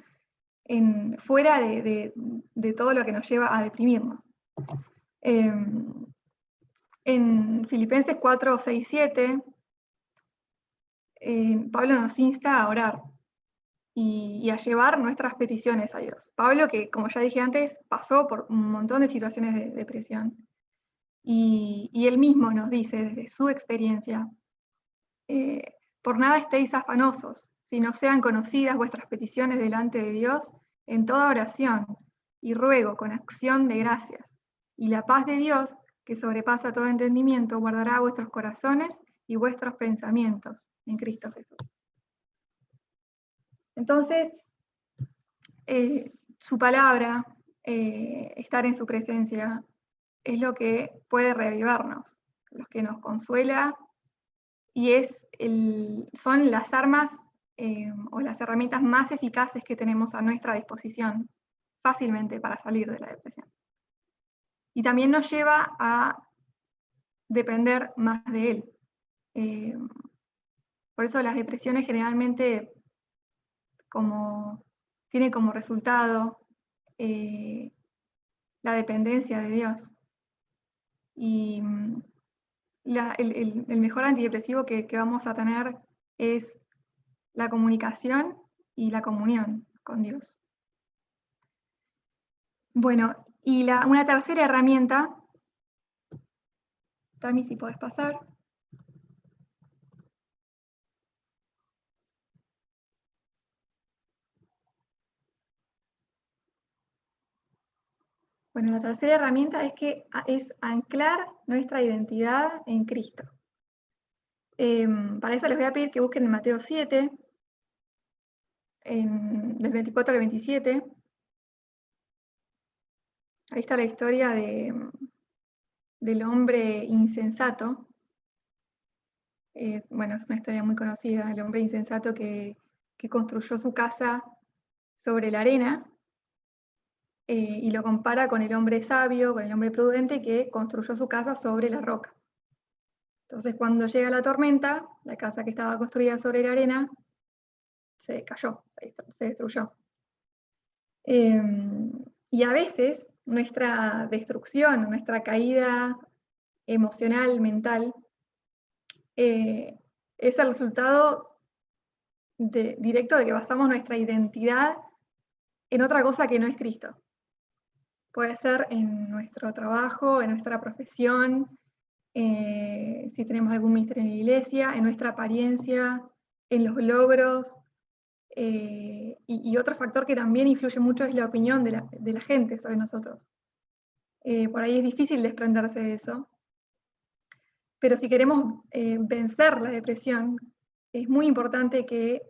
fuera de todo lo que nos lleva a deprimirnos. En Filipenses 4, 6, 7, Pablo nos insta a orar y a llevar nuestras peticiones a Dios. Pablo, que como ya dije antes, pasó por un montón de situaciones de depresión. Y él mismo nos dice desde su experiencia, por nada estéis afanosos, sino sean conocidas vuestras peticiones delante de Dios en toda oración y ruego con acción de gracias. Y la paz de Dios, que sobrepasa todo entendimiento, guardará vuestros corazones y vuestros pensamientos en Cristo Jesús. Entonces, su palabra, estar en su presencia, es lo que puede reavivarnos, lo que nos consuela, y son las armas o las herramientas más eficaces que tenemos a nuestra disposición fácilmente para salir de la depresión. Y también nos lleva a depender más de Él. Por eso las depresiones generalmente tienen como resultado la dependencia de Dios. Y el mejor antidepresivo que vamos a tener es la comunicación y la comunión con Dios. Bueno, y una tercera herramienta, Tami, si podés pasar. Bueno, la tercera herramienta es anclar nuestra identidad en Cristo. Para eso les voy a pedir que busquen en Mateo 7, del 24 al 27. Ahí está la historia del hombre insensato. Bueno, es una historia muy conocida, el hombre insensato que construyó su casa sobre la arena, y lo compara con el hombre sabio, con el hombre prudente que construyó su casa sobre la roca. Entonces, cuando llega la tormenta, la casa que estaba construida sobre la arena se cayó, se destruyó. Y a veces nuestra destrucción, nuestra caída emocional, mental, es el resultado directo de que basamos nuestra identidad en otra cosa que no es Cristo. Puede ser en nuestro trabajo, en nuestra profesión, si tenemos algún ministerio en la iglesia, en nuestra apariencia, en los logros, y otro factor que también influye mucho es la opinión de la gente sobre nosotros. Por ahí es difícil desprenderse de eso, pero si queremos vencer la depresión, es muy importante que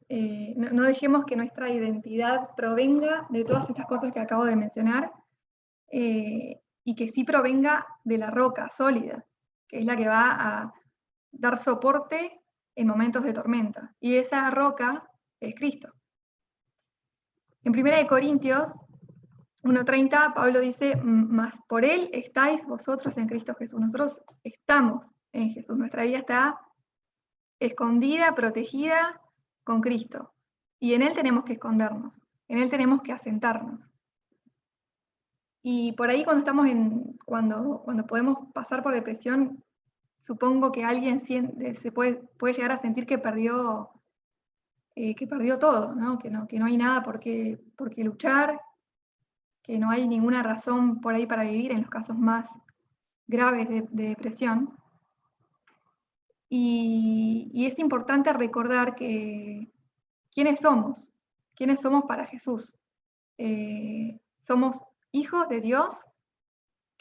no dejemos que nuestra identidad provenga de todas estas cosas que acabo de mencionar, y que sí provenga de la roca sólida, que es la que va a dar soporte en momentos de tormenta. Y esa roca es Cristo. En 1 Corintios 1:30, Pablo dice, mas por Él estáis vosotros en Cristo Jesús. Nosotros estamos en Jesús. Nuestra vida está escondida, protegida con Cristo. Y en Él tenemos que escondernos. En Él tenemos que asentarnos. Y por ahí cuando podemos pasar por depresión, supongo que alguien puede llegar a sentir que perdió todo, ¿no? Que no hay nada por qué luchar, que no hay ninguna razón por ahí para vivir en los casos más graves de depresión. Y es importante recordar que quiénes somos para Jesús. Somos hijos de Dios,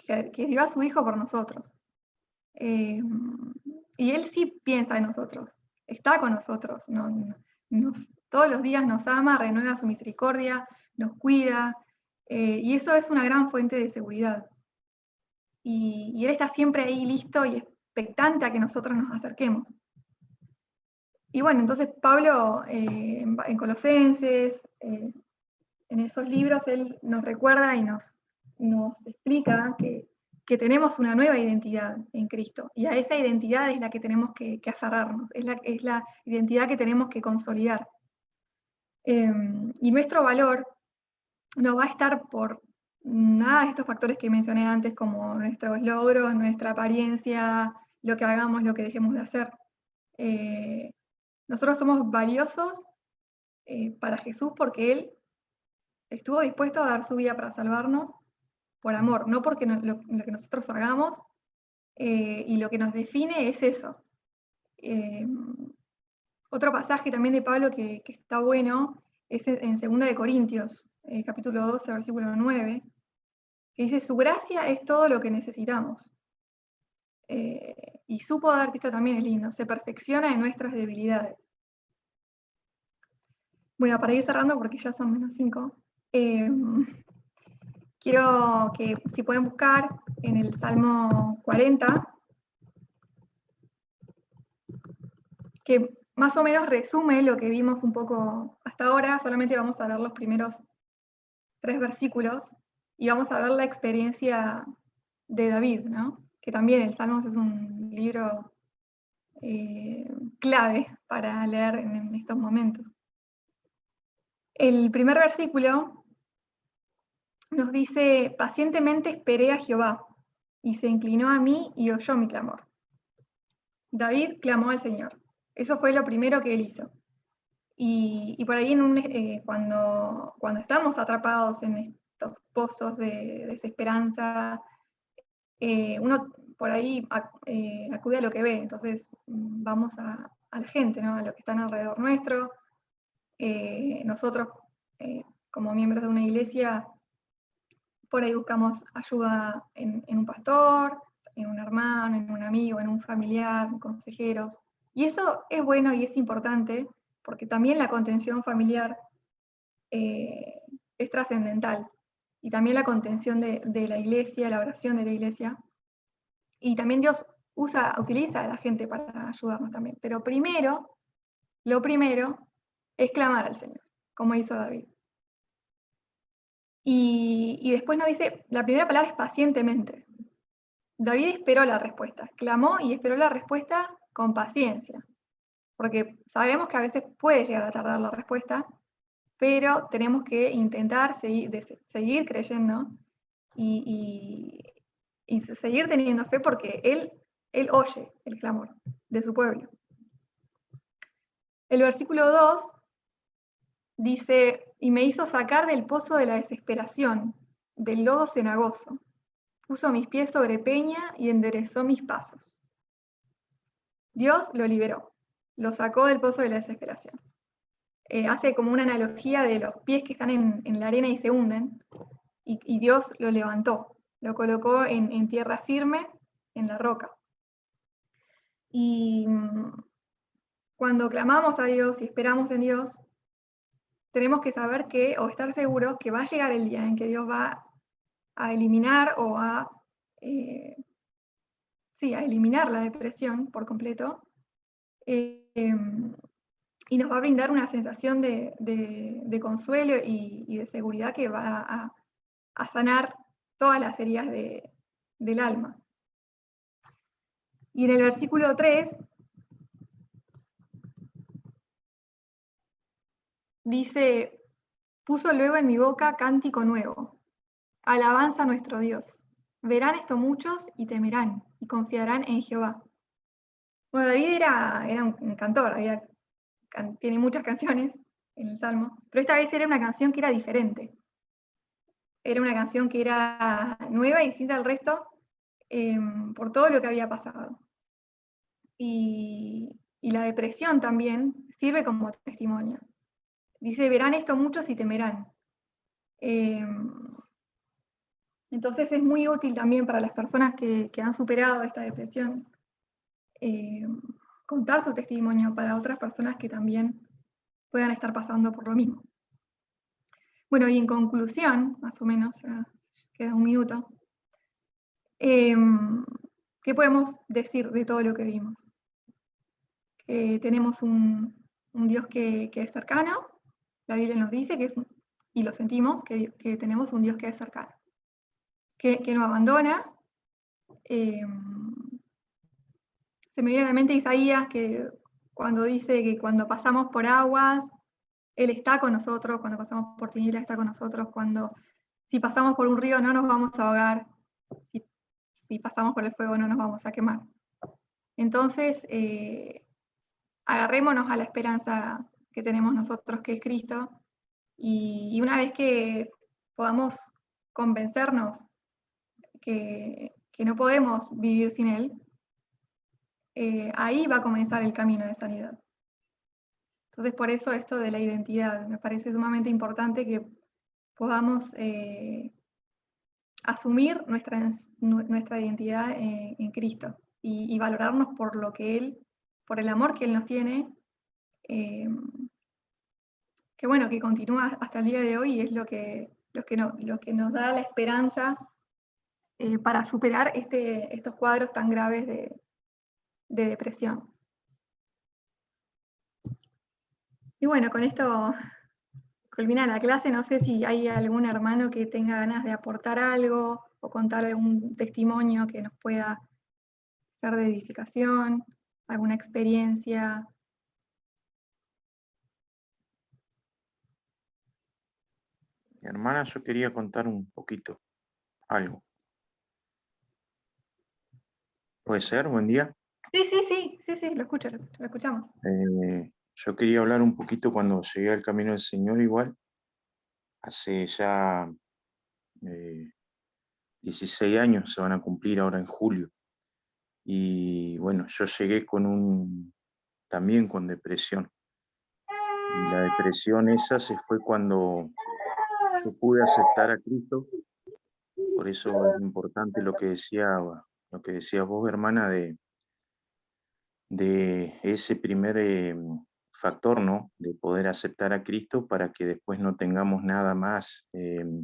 que dio a su Hijo por nosotros. Y Él sí piensa en nosotros, está con nosotros, todos los días nos ama, renueva su misericordia, nos cuida, y eso es una gran fuente de seguridad. Y Él está siempre ahí listo y expectante a que nosotros nos acerquemos. Y bueno, entonces Pablo en Colosenses, en esos libros, él nos recuerda y nos explica que tenemos una nueva identidad en Cristo, y a esa identidad es la que tenemos que aferrarnos, es la identidad que tenemos que consolidar. Y nuestro valor no va a estar por nada de estos factores que mencioné antes, como nuestros logros, nuestra apariencia, lo que hagamos, lo que dejemos de hacer. Nosotros somos valiosos para Jesús porque Él estuvo dispuesto a dar su vida para salvarnos por amor, no porque lo que nosotros hagamos, y lo que nos define es eso. Otro pasaje también de Pablo que está bueno es en 2 de Corintios, capítulo 12, versículo 9, que dice: su gracia es todo lo que necesitamos. Y su poder, que esto también es lindo, se perfecciona en nuestras debilidades. Bueno, para ir cerrando, porque ya son -5, quiero que, si pueden buscar en el Salmo 40, que más o menos resume lo que vimos un poco hasta ahora. Solamente vamos a ver los primeros 3 versículos y vamos a ver la experiencia de David, ¿no? Que también el Salmos es un libro clave para leer en estos momentos. El primer versículo nos dice: pacientemente esperé a Jehová, y se inclinó a mí y oyó mi clamor. David clamó al Señor. Eso fue lo primero que él hizo. Y por ahí cuando estamos atrapados en estos pozos de desesperanza, uno por ahí acude a lo que ve. Entonces vamos a la gente, ¿no? A lo que están alrededor nuestro. Nosotros, como miembros de una iglesia, por ahí buscamos ayuda en un pastor, en un hermano, en un amigo, en un familiar, en consejeros. Y eso es bueno y es importante, porque también la contención familiar es trascendental. Y también la contención de la iglesia, la oración de la iglesia. Y también Dios utiliza a la gente para ayudarnos también. Pero lo primero es clamar al Señor, como hizo David. Y después nos dice, la primera palabra es pacientemente. David esperó la respuesta, clamó y esperó la respuesta con paciencia. Porque sabemos que a veces puede llegar a tardar la respuesta, pero tenemos que intentar seguir creyendo y seguir teniendo fe, porque Él oye el clamor de su pueblo. El versículo 2 dice: y me hizo sacar del pozo de la desesperación, del lodo cenagoso. Puso mis pies sobre peña y enderezó mis pasos. Dios lo liberó, lo sacó del pozo de la desesperación. Hace como una analogía de los pies que están en la arena y se hunden, y Dios lo levantó, lo colocó en tierra firme, en la roca. Y cuando clamamos a Dios y esperamos en Dios, tenemos que saber o estar seguros que va a llegar el día en que Dios va a eliminar o a eliminar la depresión por completo, y nos va a brindar una sensación de consuelo y de seguridad que va a sanar todas las heridas del alma. Y en el versículo 3 dice: puso luego en mi boca cántico nuevo, alabanza a nuestro Dios. Verán esto muchos y temerán y confiarán en Jehová. Bueno, David era un cantor, tiene muchas canciones en el Salmo, pero esta vez era una canción que era diferente. Era una canción que era nueva y distinta al resto, por todo lo que había pasado. y la depresión también sirve como testimonio. Dice, verán esto muchos y temerán. Entonces es muy útil también para las personas que han superado esta depresión contar su testimonio para otras personas que también puedan estar pasando por lo mismo. Bueno, y en conclusión, más o menos, ya queda un minuto, ¿qué podemos decir de todo lo que vimos? Que tenemos un Dios que es cercano, la Biblia nos dice que es, y lo sentimos, que tenemos un Dios que es cercano, que no abandona. Se me viene a la mente Isaías, que cuando dice que cuando pasamos por aguas, Él está con nosotros, cuando pasamos por tinieblas está con nosotros, si pasamos por un río no nos vamos a ahogar, si pasamos por el fuego no nos vamos a quemar. Entonces, agarrémonos a la esperanza que tenemos nosotros, que es Cristo, y una vez que podamos convencernos que no podemos vivir sin Él, ahí va a comenzar el camino de sanidad. Entonces, por eso esto de la identidad, me parece sumamente importante que podamos asumir nuestra identidad en Cristo y valorarnos por lo que Él, por el amor que Él nos tiene, que bueno, que continúa hasta el día de hoy y es lo que nos da la esperanza para superar estos cuadros tan graves de depresión. Y bueno, con esto culmina la clase. No sé si hay algún hermano que tenga ganas de aportar algo o contar algún testimonio que nos pueda ser de edificación, alguna experiencia. Mi hermana, yo quería contar un poquito, algo. ¿Puede ser? Buen día. Sí, lo escuchamos. Yo quería hablar un poquito cuando llegué al camino del Señor igual, hace ya 16 años, se van a cumplir ahora en julio. Y bueno, yo llegué también con depresión. Y la depresión esa se fue cuando yo pude aceptar a Cristo. Por eso es importante lo que decías vos, hermana, de ese primer factor, ¿no? De poder aceptar a Cristo para que después no tengamos nada más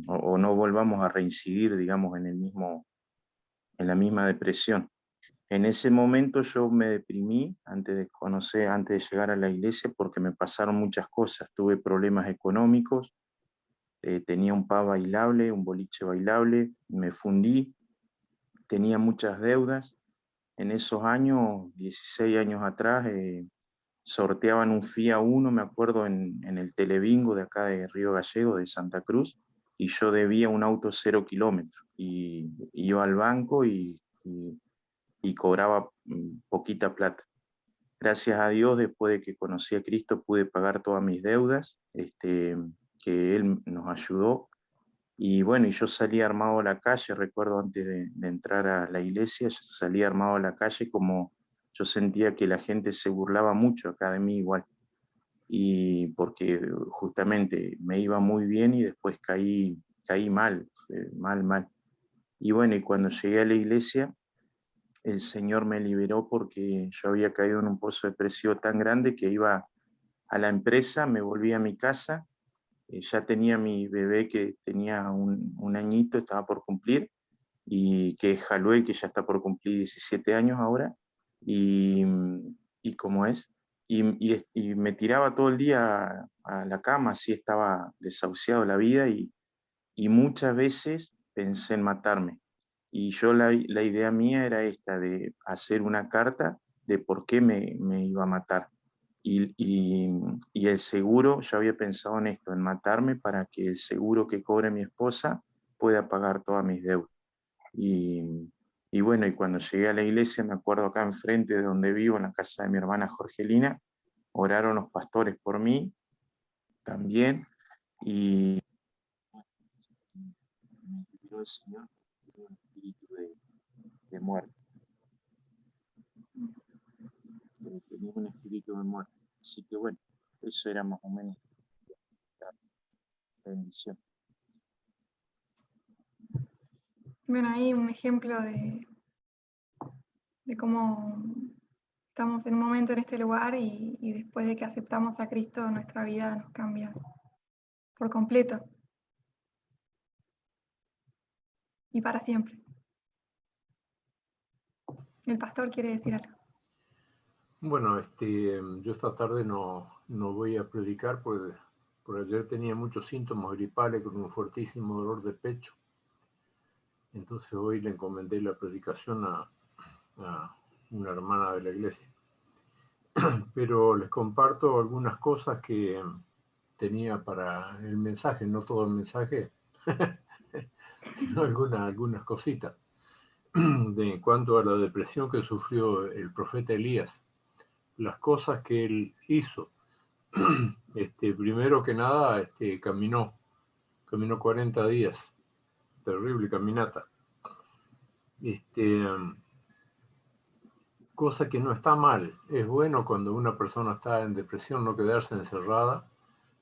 o no volvamos a reincidir, digamos, en la misma depresión. En ese momento yo me deprimí antes de llegar a la iglesia porque me pasaron muchas cosas. Tuve problemas económicos, tenía un pub bailable, un boliche bailable, me fundí, tenía muchas deudas. En esos años, 16 años atrás, sorteaban un FIA 1, me acuerdo, en el Telebingo de acá de Río Gallego, de Santa Cruz, y yo debía un auto 0 kilómetros. Y iba al banco y cobraba poquita plata. Gracias a Dios, después de que conocí a Cristo, pude pagar todas mis deudas, que Él nos ayudó. Y bueno, y yo salí armado a la calle, recuerdo antes de entrar a la iglesia, yo salí armado a la calle como yo sentía que la gente se burlaba mucho acá de mí igual. Y porque justamente me iba muy bien y después caí mal, mal. Y bueno, y cuando llegué a la iglesia, el Señor me liberó porque yo había caído en un pozo depresivo tan grande que iba a la empresa, me volví a mi casa, ya tenía mi bebé que tenía un añito, estaba por cumplir, y que es Jaluel, que ya está por cumplir 17 años ahora, y ¿cómo es? Y me tiraba todo el día a la cama, así estaba desahuciado la vida, y muchas veces pensé en matarme. Y yo la idea mía era esta, de hacer una carta de por qué me iba a matar. Y el seguro, yo había pensado en esto, en matarme para que el seguro que cobre mi esposa pueda pagar todas mis deudas. Y bueno, y cuando llegué a la iglesia, me acuerdo acá enfrente de donde vivo, en la casa de mi hermana Jorgelina, oraron los pastores por mí también, y me liberó el Señor de un espíritu de muerte. un espíritu de muerte. Así que bueno, eso era más o menos la bendición. Bueno, ahí un ejemplo de cómo estamos en un momento en este lugar y después de que aceptamos a Cristo, nuestra vida nos cambia por completo y para siempre. El pastor quiere decir algo. Bueno, yo esta tarde no voy a predicar porque por ayer tenía muchos síntomas gripales con un fuertísimo dolor de pecho. Entonces hoy le encomendé la predicación a una hermana de la iglesia. Pero les comparto algunas cosas que tenía para el mensaje, no todo el mensaje, sino algunas cositas. En cuanto a la depresión que sufrió el profeta Elías, las cosas que él hizo. Primero que nada, caminó 40 días, terrible caminata. Cosa que no está mal. Es bueno cuando una persona está en depresión no quedarse encerrada,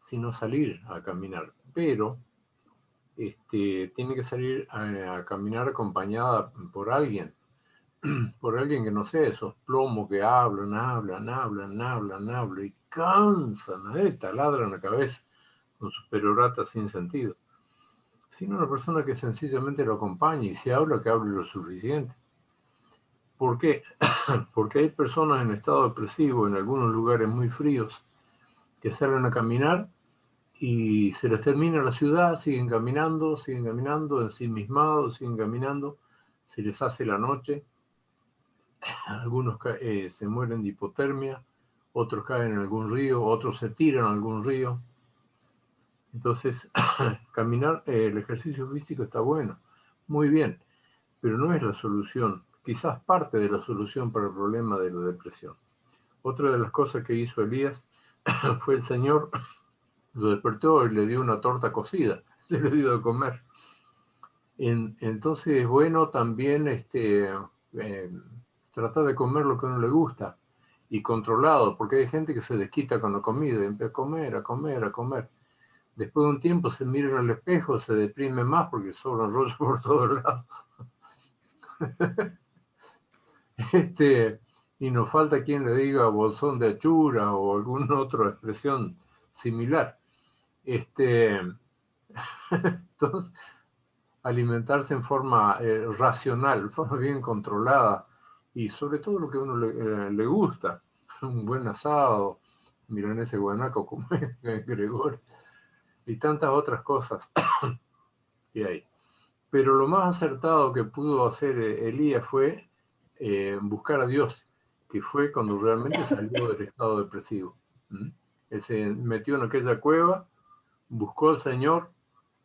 sino salir a caminar. Pero tiene que salir a caminar acompañada por alguien que no sé, esos plomos que hablan y cansan, taladran la cabeza con sus peroratas sin sentido. Sino una persona que sencillamente lo acompañe y si habla, que hable lo suficiente. ¿Por qué? Porque hay personas en estado depresivo en algunos lugares muy fríos que salen a caminar y se les termina la ciudad, siguen caminando, ensimismados, siguen caminando, se les hace la noche, algunos se mueren de hipotermia, otros caen en algún río, otros se tiran a algún río. Entonces, caminar, el ejercicio físico está bueno, muy bien, pero no es la solución, quizás parte de la solución para el problema de la depresión. Otra de las cosas que hizo Elías fue el Señor lo despertó y le dio una torta cocida, se lo dio de comer. Entonces es bueno también tratar de comer lo que a uno le gusta y controlado, porque hay gente que se desquita con la comida y empieza a comer. Después de un tiempo se mira en el espejo, se deprime más porque sobran rollos por todos lados. Y nos falta quien le diga bolsón de achura o alguna otra expresión similar. Entonces, alimentarse en forma racional, en forma bien controlada, y sobre todo lo que a uno le gusta, un buen asado, milanesa guanaco, como es Gregorio, y tantas otras cosas que hay. Pero lo más acertado que pudo hacer Elías fue buscar a Dios, que fue cuando realmente salió del estado depresivo. Él se metió en aquella cueva, buscó al Señor,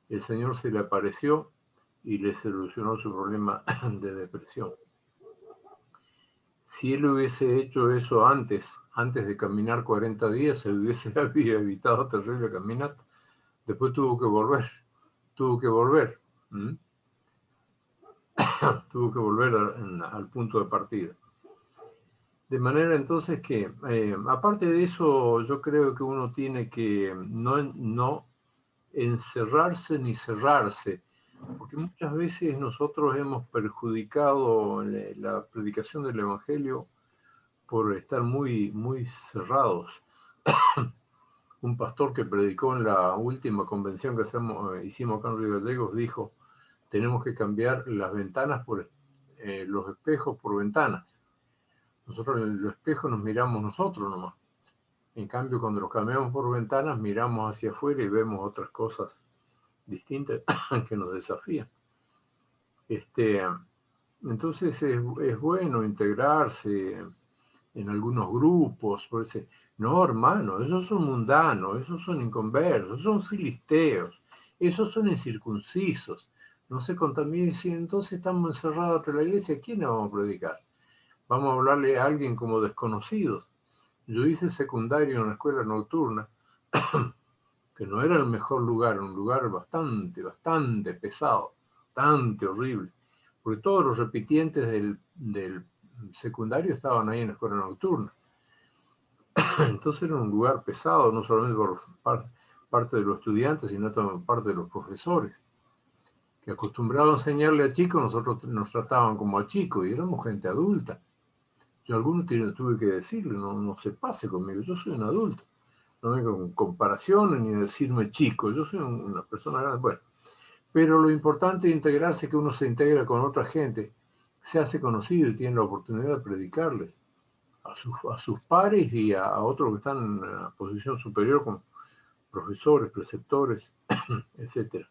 el Señor se le apareció y le solucionó su problema de depresión. Si él hubiese hecho eso antes de caminar 40 días, se había evitado terrible caminata. Después tuvo que volver. Tuvo que volver al punto de partida. De manera entonces que, aparte de eso, yo creo que uno tiene que no encerrarse ni cerrarse, porque muchas veces nosotros hemos perjudicado la predicación del Evangelio por estar muy, muy cerrados. Un pastor que predicó en la última convención que hicimos acá en Río Gallegos dijo: tenemos que cambiar las ventanas por los espejos por ventanas. Nosotros en los espejos nos miramos nosotros nomás. En cambio, cuando los cambiamos por ventanas, miramos hacia afuera y vemos otras cosas distintas que nos desafían. Entonces es bueno integrarse en algunos grupos. No, hermano, esos son mundanos, esos son inconversos, esos son filisteos, esos son incircuncisos. No se contaminen. Si entonces estamos encerrados entre la iglesia, ¿a quién le vamos a predicar? Vamos a hablarle a alguien como desconocidos. Yo hice secundario en una escuela nocturna, que no era el mejor lugar, un lugar bastante pesado, bastante horrible, porque todos los repitientes del secundario estaban ahí en la escuela nocturna. Entonces era un lugar pesado, no solamente por parte de los estudiantes, sino también por parte de los profesores, que acostumbrados a enseñarle a chicos, nosotros nos trataban como a chicos, y éramos gente adulta. Yo a algunos tuve que decirle, no se pase conmigo, yo soy un adulto. No vengo con comparaciones ni decirme chico, yo soy una persona grande. Bueno, pero lo importante de integrarse es que uno se integra con otra gente, se hace conocido y tiene la oportunidad de predicarles a sus pares y a otros que están en una posición superior como profesores, preceptores, etc.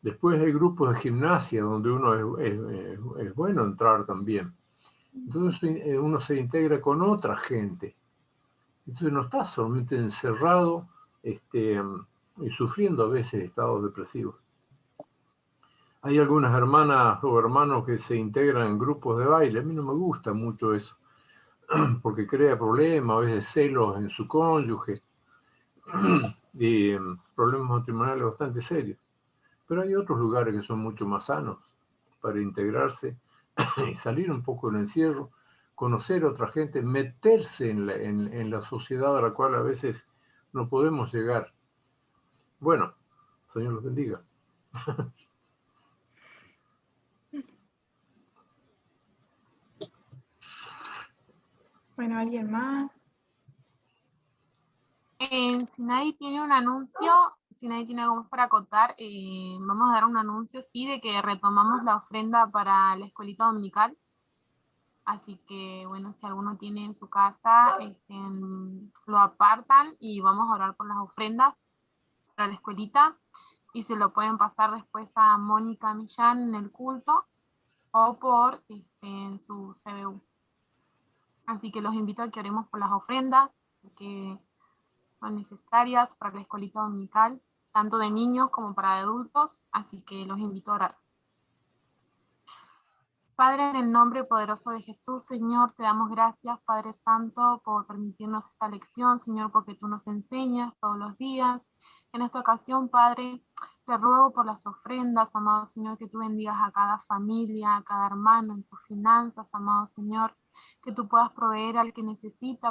Después hay grupos de gimnasia donde uno es bueno entrar también. Entonces uno se integra con otra gente. Entonces no está solamente encerrado y sufriendo a veces estados depresivos. Hay algunas hermanas o hermanos que se integran en grupos de baile. A mí no me gusta mucho eso, porque crea problemas, a veces celos en su cónyuge y problemas matrimoniales bastante serios. Pero hay otros lugares que son mucho más sanos para integrarse y salir un poco del encierro, conocer a otra gente, meterse en la sociedad a la cual a veces no podemos llegar. Bueno, Señor los bendiga. Bueno, ¿alguien más? Si nadie tiene un anuncio, si nadie tiene algo más para acotar, vamos a dar un anuncio, sí, de que retomamos la ofrenda para la escuelita dominical. Así que, bueno, si alguno tiene en su casa, lo apartan y vamos a orar por las ofrendas para la escuelita. Y se lo pueden pasar después a Mónica Millán en el culto o por en su CBU. Así que los invito a que oremos por las ofrendas que son necesarias para la escuelita dominical, tanto de niños como para adultos, así que los invito a orar. Padre, en el nombre poderoso de Jesús, Señor, te damos gracias, Padre Santo, por permitirnos esta lección, Señor, porque tú nos enseñas todos los días. En esta ocasión, Padre, te ruego por las ofrendas, amado Señor, que tú bendigas a cada familia, a cada hermano en sus finanzas, amado Señor, que tú puedas proveer al que necesita,